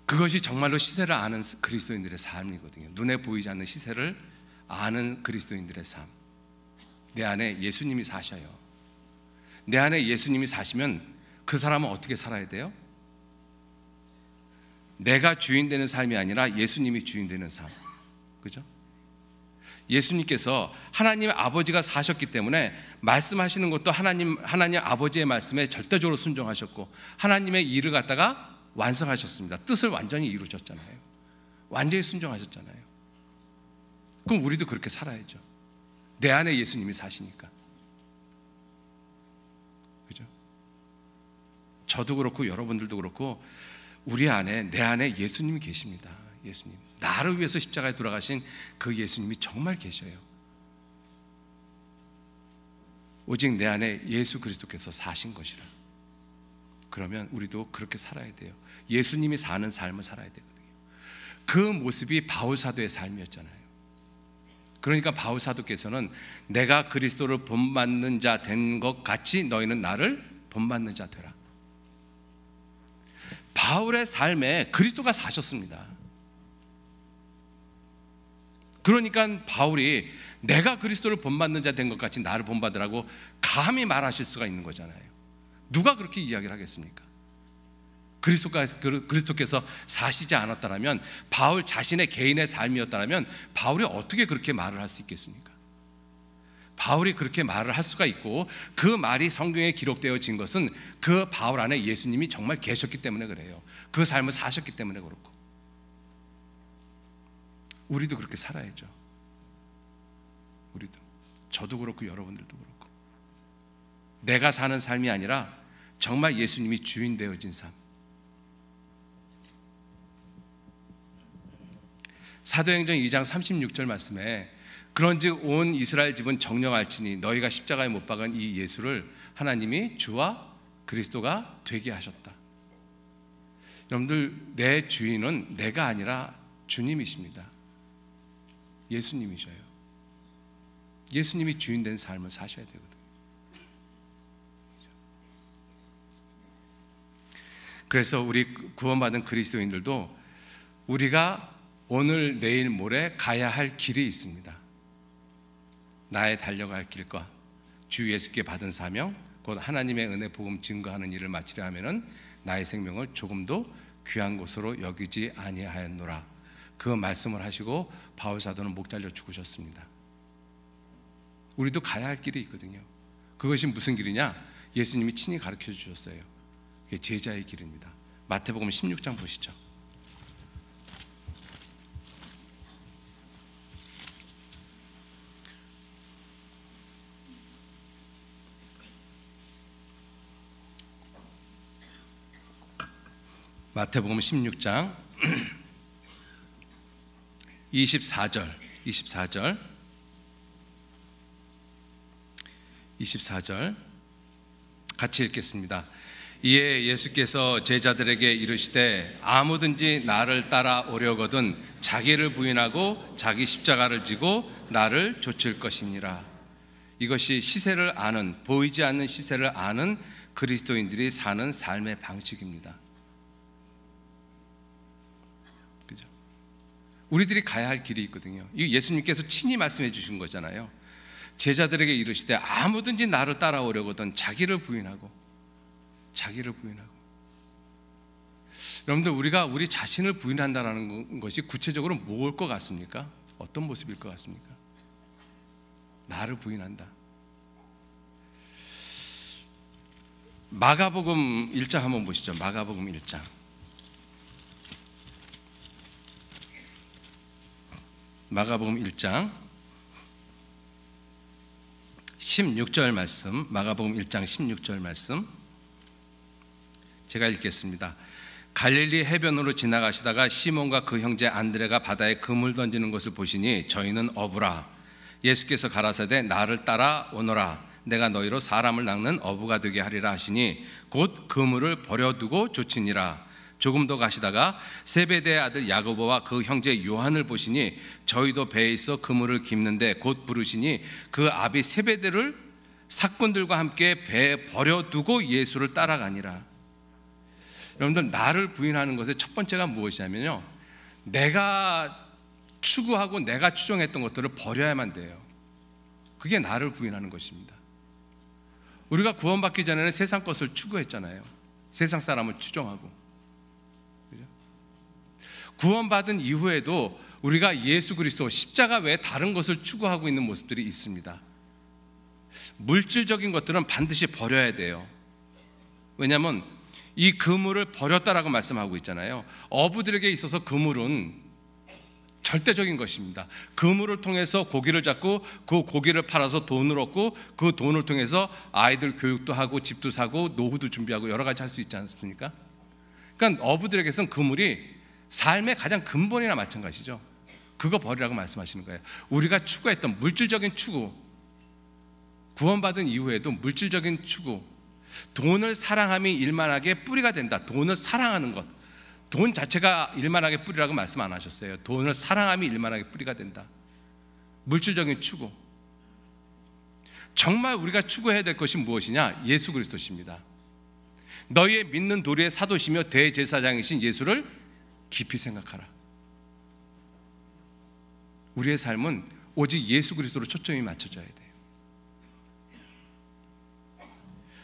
그것이 정말로 시세를 아는 그리스도인들의 삶이거든요. 눈에 보이지 않는 시세를 아는 그리스도인들의 삶. 내 안에 예수님이 사셔요. 내 안에 예수님이 사시면 그 사람은 어떻게 살아야 돼요? 내가 주인 되는 삶이 아니라 예수님이 주인 되는 삶. 그죠? 예수님께서 하나님 아버지가 사셨기 때문에 말씀하시는 것도 하나님 아버지의 말씀에 절대적으로 순종하셨고 하나님의 일을 갖다가 완성하셨습니다. 뜻을 완전히 이루셨잖아요. 완전히 순종하셨잖아요. 그럼 우리도 그렇게 살아야죠. 내 안에 예수님이 사시니까. 그죠? 저도 그렇고 여러분들도 그렇고 우리 안에, 내 안에 예수님이 계십니다. 예수님. 나를 위해서 십자가에 돌아가신 그 예수님이 정말 계셔요. 오직 내 안에 예수 그리스도께서 사신 것이라. 그러면 우리도 그렇게 살아야 돼요. 예수님이 사는 삶을 살아야 되거든요. 그 모습이 바울 사도의 삶이었잖아요. 그러니까 바울 사도께서는 내가 그리스도를 본받는 자 된 것 같이 너희는 나를 본받는 자 되라. 바울의 삶에 그리스도가 사셨습니다. 그러니까 바울이 내가 그리스도를 본받는 자 된 것 같이 나를 본받으라고 감히 말하실 수가 있는 거잖아요. 누가 그렇게 이야기를 하겠습니까? 그리스도께서 사시지 않았다면, 바울 자신의 개인의 삶이었다면 바울이 어떻게 그렇게 말을 할 수 있겠습니까? 바울이 그렇게 말을 할 수가 있고 그 말이 성경에 기록되어진 것은 그 바울 안에 예수님이 정말 계셨기 때문에 그래요. 그 삶을 사셨기 때문에 그렇고. 우리도 그렇게 살아야죠. 우리도. 저도 그렇고 여러분들도 그렇고. 내가 사는 삶이 아니라 정말 예수님이 주인 되어진 삶. 사도행전 2장 36절 말씀에 그런즉 온 이스라엘 집은 정령할지니 너희가 십자가에 못 박은 이 예수를 하나님이 주와 그리스도가 되게 하셨다. 여러분들, 내 주인은 내가 아니라 주님이십니다. 예수님이셔요. 예수님이 주인 된 삶을 사셔야 되거든요. 그래서 우리 구원받은 그리스도인들도 우리가 오늘, 내일, 모레 가야 할 길이 있습니다. 나의 달려갈 길과 주 예수께 받은 사명, 곧 하나님의 은혜 복음 증거하는 일을 마치려 하면은 나의 생명을 조금도 귀한 것으로 여기지 아니하였노라. 그 말씀을 하시고 바울 사도는 목 잘려 죽으셨습니다. 우리도 가야 할 길이 있거든요. 그것이 무슨 길이냐? 예수님이 친히 가르쳐 주셨어요. 그게 제자의 길입니다. 마태복음 16장 보시죠. 마태복음 16장 24절 같이 읽겠습니다. 이에 예수께서 제자들에게 이르시되 아무든지 나를 따라오려거든 자기를 부인하고 자기 십자가를 지고 나를 좇을 것이니라. 이것이 시세를 아는, 보이지 않는 시세를 아는 그리스도인들이 사는 삶의 방식입니다. 그죠? 우리들이 가야 할 길이 있거든요. 이 예수님께서 친히 말씀해 주신 거잖아요. 제자들에게 이르시되 아무든지 나를 따라오려거든 자기를 부인하고. 여러분들, 우리가 우리 자신을 부인한다는 것이 구체적으로 뭘 것 같습니까? 어떤 모습일 것 같습니까? 나를 부인한다. 마가복음 1장 한번 보시죠. 마가복음 1장. 마가복음 1장 16절 말씀, 마가복음 1장 16절 말씀 제가 읽겠습니다. 갈릴리 해변으로 지나가시다가 시몬과 그 형제 안드레가 바다에 그물 던지는 것을 보시니 저희는 어부라. 예수께서 가라사대 나를 따라 오너라. 내가 너희로 사람을 낚는 어부가 되게 하리라 하시니 곧 그물을 버려두고 쫓으니라. 조금 더 가시다가 세베대의 아들 야고보와 그 형제 요한을 보시니 저희도 배에 있어 그물을 깁는데 곧 부르시니 그 아비 세베대를 사꾼들과 함께 배에 버려두고 예수를 따라가니라. 여러분들, 나를 부인하는 것의 첫 번째가 무엇이냐면요, 내가 추구하고 내가 추종했던 것들을 버려야만 돼요. 그게 나를 부인하는 것입니다. 우리가 구원받기 전에는 세상 것을 추구했잖아요. 세상 사람을 추종하고. 그죠? 구원받은 이후에도 우리가 예수 그리스도 십자가 외에 다른 것을 추구하고 있는 모습들이 있습니다. 물질적인 것들은 반드시 버려야 돼요. 왜냐하면 이 그물을 버렸다라고 말씀하고 있잖아요. 어부들에게 있어서 그물은 절대적인 것입니다. 그물을 통해서 고기를 잡고 그 고기를 팔아서 돈을 얻고 그 돈을 통해서 아이들 교육도 하고 집도 사고 노후도 준비하고 여러 가지 할 수 있지 않습니까? 그러니까 어부들에게서는 그물이 삶의 가장 근본이나 마찬가지죠. 그거 버리라고 말씀하시는 거예요. 우리가 추구했던 물질적인 추구, 구원받은 이후에도 물질적인 추구, 돈을 사랑함이 일만하게 뿌리가 된다. 돈을 사랑하는 것, 돈 자체가 일만하게 뿌리라고 말씀 안 하셨어요. 돈을 사랑함이 일만하게 뿌리가 된다. 물질적인 추구, 정말 우리가 추구해야 될 것이 무엇이냐? 예수 그리스도십니다. 너희의 믿는 도리의 사도시며 대제사장이신 예수를 깊이 생각하라. 우리의 삶은 오직 예수 그리스도로 초점이 맞춰져야 돼요.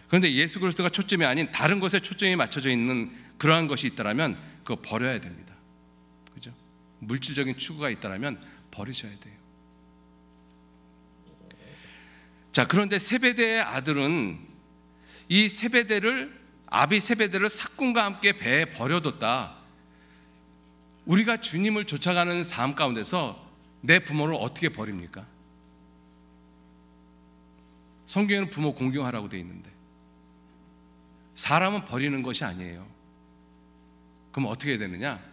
그런데 예수 그리스도가 초점이 아닌 다른 것에 초점이 맞춰져 있는 그러한 것이 있다면 그거 버려야 됩니다. 그죠? 물질적인 추구가 있다면 버리셔야 돼요. 자, 그런데 세베대의 아들은 이 아비 세베대를 사꾼과 함께 배에 버려뒀다. 우리가 주님을 쫓아가는 삶 가운데서 내 부모를 어떻게 버립니까? 성경에는 부모 공경하라고 되어 있는데 사람은 버리는 것이 아니에요. 그럼 어떻게 해야 되느냐?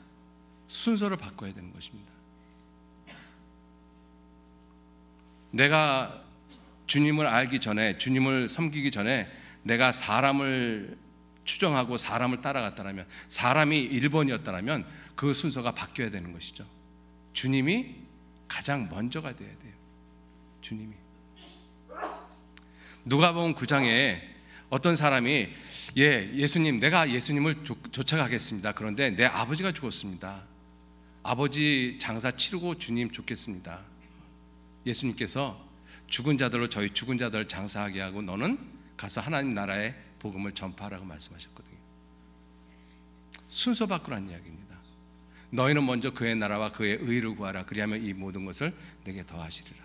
순서를 바꿔야 되는 것입니다. 내가 주님을 알기 전에, 주님을 섬기기 전에 내가 사람을 추종하고 사람을 따라갔다면, 사람이 1번이었다면 그 순서가 바뀌어야 되는 것이죠. 주님이 가장 먼저가 돼야 돼요. 주님이. 누가복음 9장에 어떤 사람이 예수님, 내가 예수님을 쫓아가겠습니다. 그런데 내 아버지가 죽었습니다. 아버지 장사 치르고 주님 쫓겠습니다. 예수님께서 죽은 자들로 저희 죽은 자들을 장사하게 하고 너는 가서 하나님 나라의 복음을 전파하라고 말씀하셨거든요. 순서 바꾸라는 이야기입니다. 너희는 먼저 그의 나라와 그의 의를 구하라. 그리하면 이 모든 것을 내게 더하시리라.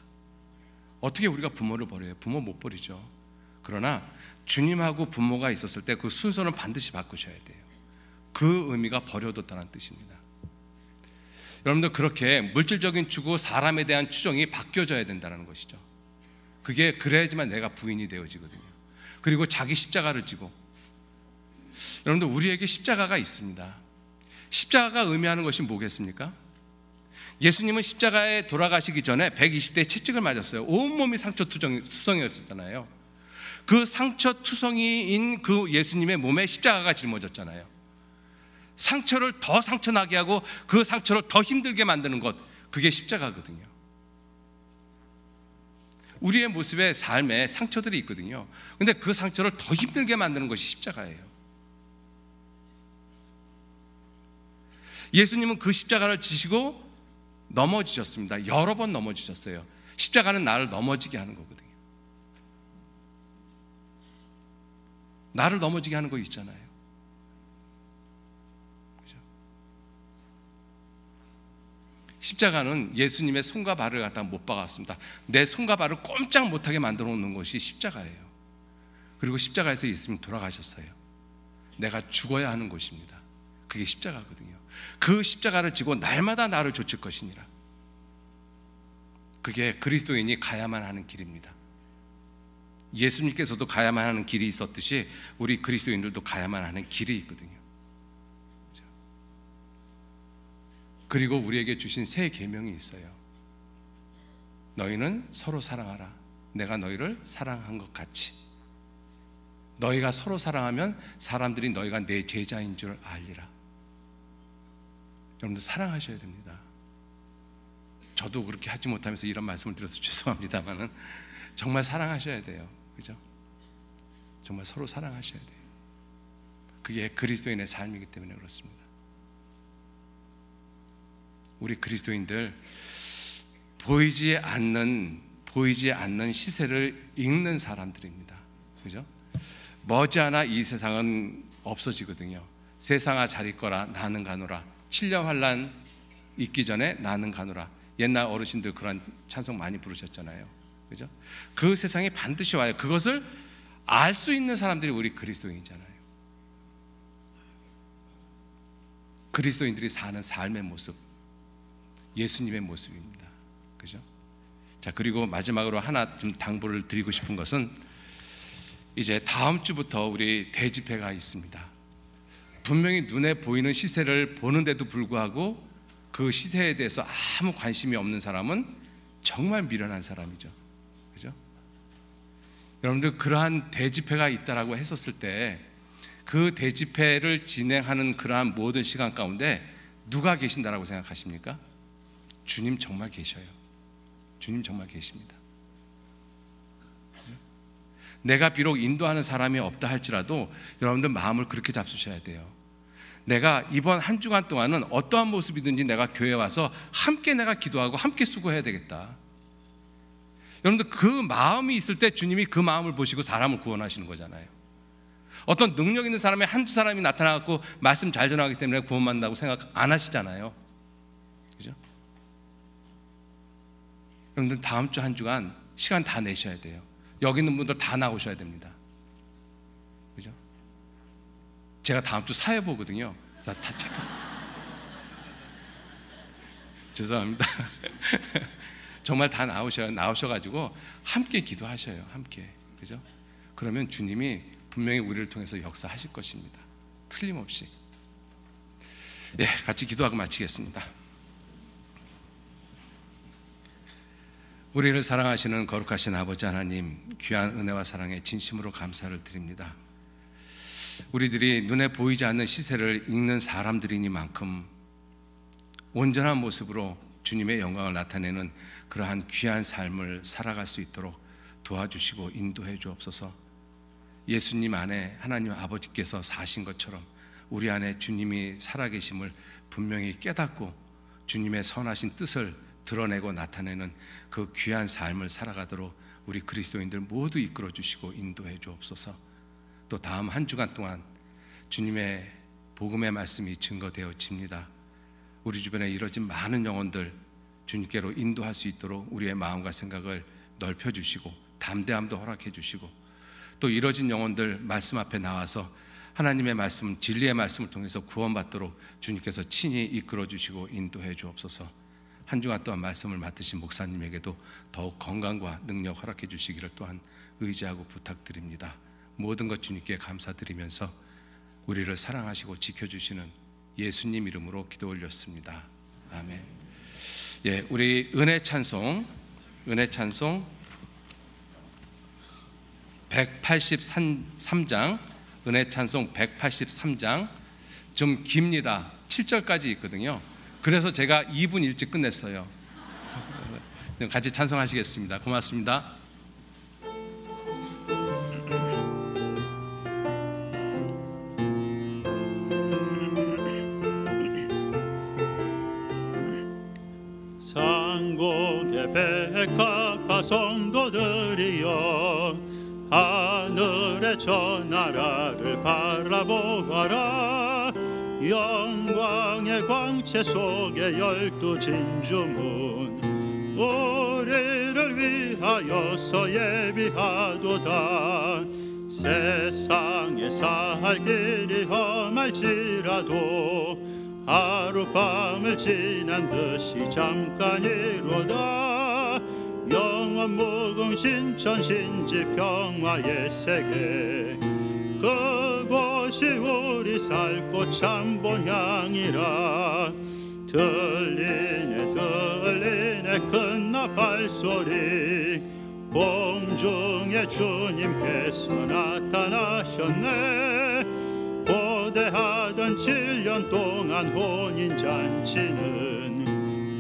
어떻게 우리가 부모를 버려요? 부모 못 버리죠. 그러나 주님하고 부모가 있었을 때 그 순서는 반드시 바꾸셔야 돼요. 그 의미가 버려뒀다는 뜻입니다. 여러분들, 그렇게 물질적인 추구, 사람에 대한 추종이 바뀌어져야 된다는 것이죠. 그게 그래야지만 내가 부인이 되어지거든요. 그리고 자기 십자가를 지고, 여러분들, 우리에게 십자가가 있습니다. 십자가가 의미하는 것이 뭐겠습니까? 예수님은 십자가에 돌아가시기 전에 120대의 채찍을 맞았어요. 온몸이 상처투성이었잖아요. 그 상처투성이인 그 예수님의 몸에 십자가가 짊어졌잖아요. 상처를 더 상처나게 하고 그 상처를 더 힘들게 만드는 것, 그게 십자가거든요. 우리의 모습에 삶에 상처들이 있거든요. 근데 그 상처를 더 힘들게 만드는 것이 십자가예요. 예수님은 그 십자가를 지시고 넘어지셨습니다. 여러 번 넘어지셨어요. 십자가는 나를 넘어지게 하는 거거든요. 나를 넘어지게 하는 거 있잖아요. 그죠? 십자가는 예수님의 손과 발을 갖다 못 박았습니다. 내 손과 발을 꼼짝 못하게 만들어 놓는 것이 십자가예요. 그리고 십자가에서 예수님이 돌아가셨어요. 내가 죽어야 하는 것입니다. 그게 십자가거든요. 그 십자가를 지고 날마다 나를 좇을 것이니라. 그게 그리스도인이 가야만 하는 길입니다. 예수님께서도 가야만 하는 길이 있었듯이 우리 그리스도인들도 가야만 하는 길이 있거든요. 그리고 우리에게 주신 새 계명이 있어요. 너희는 서로 사랑하라. 내가 너희를 사랑한 것 같이. 너희가 서로 사랑하면 사람들이 너희가 내 제자인 줄 알리라. 여러분들 사랑하셔야 됩니다. 저도 그렇게 하지 못하면서 이런 말씀을 드려서 죄송합니다만은 정말 사랑하셔야 돼요. 그죠? 정말 서로 사랑하셔야 돼요. 그게 그리스도인의 삶이기 때문에 그렇습니다. 우리 그리스도인들 보이지 않는 시세를 읽는 사람들입니다. 그죠? 머지않아 이 세상은 없어지거든요. 세상아 잘 있거라 나는 가노라. 7년 환난 있기 전에 나는 가노라. 옛날 어르신들 그런 찬송 많이 부르셨잖아요. 그죠? 그 세상이 반드시 와요. 그것을 알 수 있는 사람들이 우리 그리스도인이잖아요. 그리스도인들이 사는 삶의 모습, 예수님의 모습입니다. 그죠? 자, 그리고 마지막으로 하나 좀 당부를 드리고 싶은 것은 이제 다음 주부터 우리 대집회가 있습니다. 분명히 눈에 보이는 시세를 보는데도 불구하고 그 시세에 대해서 아무 관심이 없는 사람은 정말 미련한 사람이죠. 그죠? 여러분들 그러한 대집회가 있다라고 했었을 때 그 대집회를 진행하는 그러한 모든 시간 가운데 누가 계신다라고 생각하십니까? 주님 정말 계셔요. 주님 정말 계십니다. 내가 비록 인도하는 사람이 없다 할지라도 여러분들 마음을 그렇게 잡수셔야 돼요. 내가 이번 한 주간 동안은 어떠한 모습이든지 내가 교회에 와서 함께 내가 기도하고 함께 수고해야 되겠다. 여러분들 그 마음이 있을 때 주님이 그 마음을 보시고 사람을 구원하시는 거잖아요. 어떤 능력 있는 사람이 한두 사람이 나타나갖고 말씀 잘 전하기 때문에 구원받는다고 생각 안 하시잖아요. 그죠? 여러분들 다음 주 한 주간 시간 다 내셔야 돼요. 여기 있는 분들 다 나오셔야 됩니다. 그죠? 제가 다음 주 사회 보거든요. 다 체크. 죄송합니다. 정말 다 나오셔가지고 함께 기도하셔요. 함께. 그죠? 그러면 주님이 분명히 우리를 통해서 역사하실 것입니다. 틀림없이. 예, 같이 기도하고 마치겠습니다. 우리를 사랑하시는 거룩하신 아버지 하나님, 귀한 은혜와 사랑에 진심으로 감사를 드립니다. 우리들이 눈에 보이지 않는 시세를 읽는 사람들이니만큼 온전한 모습으로 주님의 영광을 나타내는 그러한 귀한 삶을 살아갈 수 있도록 도와주시고 인도해 주옵소서. 예수님 안에 하나님 아버지께서 사신 것처럼 우리 안에 주님이 살아계심을 분명히 깨닫고 주님의 선하신 뜻을 드러내고 나타내는 그 귀한 삶을 살아가도록 우리 그리스도인들 모두 이끌어 주시고 인도해 주옵소서. 또 다음 한 주간 동안 주님의 복음의 말씀이 증거되어집니다. 우리 주변에 이뤄진 많은 영혼들 주님께로 인도할 수 있도록 우리의 마음과 생각을 넓혀주시고 담대함도 허락해 주시고 또 이뤄진 영혼들 말씀 앞에 나와서 하나님의 말씀, 진리의 말씀을 통해서 구원받도록 주님께서 친히 이끌어 주시고 인도해 주옵소서. 한 주간 동안 말씀을 맡으신 목사님에게도 더욱 건강과 능력 허락해 주시기를 또한 의지하고 부탁드립니다. 모든 것 주님께 감사드리면서 우리를 사랑하시고 지켜주시는 예수님 이름으로 기도 올렸습니다. 아멘. 예, 우리 은혜 찬송 183장, 은혜 찬송 183장 좀 깁니다. 7절까지 있거든요. 그래서 제가 2분 일찍 끝냈어요. 같이 찬송하시겠습니다. 고맙습니다. 상곡의 백합화 성도들이여 하늘의 저 나라를 바라보아라. 영광의 광채 속에 12 진주문 우리를 위하여서 예비하도다. 세상에 살 길이 험할지라도 하룻밤을 지난 듯이 잠깐이로다. 영원 무궁신 천신지 평화의 세계 그곳이 우리 살곳 참 본향이라 들리네 큰 나팔소리 공중에 주님께서 나타나셨네 고대하던 7년 동안 혼인잔치는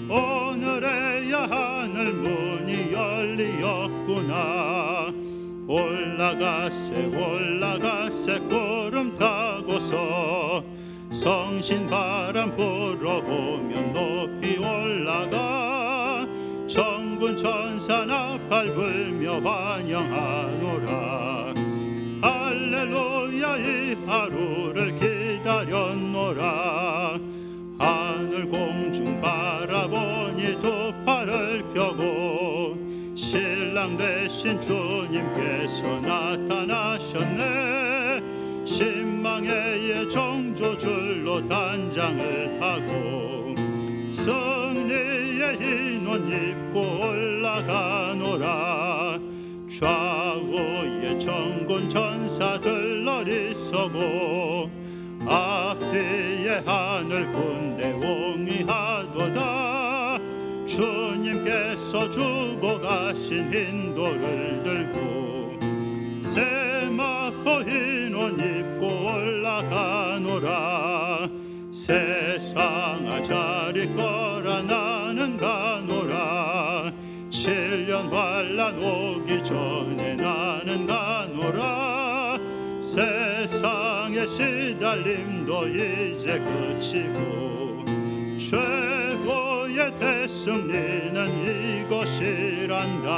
오늘에야 하늘 문이 열리었구나 올라가세 구름 타고서 성신 바람 불어오면 높이 올라가 천군 천사 나팔 불며 환영하노라 할렐루야 이 하루를 기다렸노라 하늘 공중 바라보니 두 팔을 펴고 신랑 되신 주님께서 나타나셨네 신망의 정조줄로 단장을 하고 승리의 흰 옷 입고 올라가노라 좌우에 천군 천사들 너리서고 앞뒤에 하늘 군대 옹이하도다 주님께서 주고 가신 흰 돌을 들고 세마포 흰 옷 입고 올라가노라 세상아 잘 있거라 나는 가노라 7년 환난 오기 전에 나는 가노라 세상의 시달림도 이제 그치고 최고의 대승리는 이것이란다.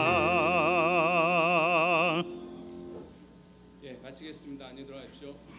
예, 마치겠습니다. 안녕히 들어가십시오.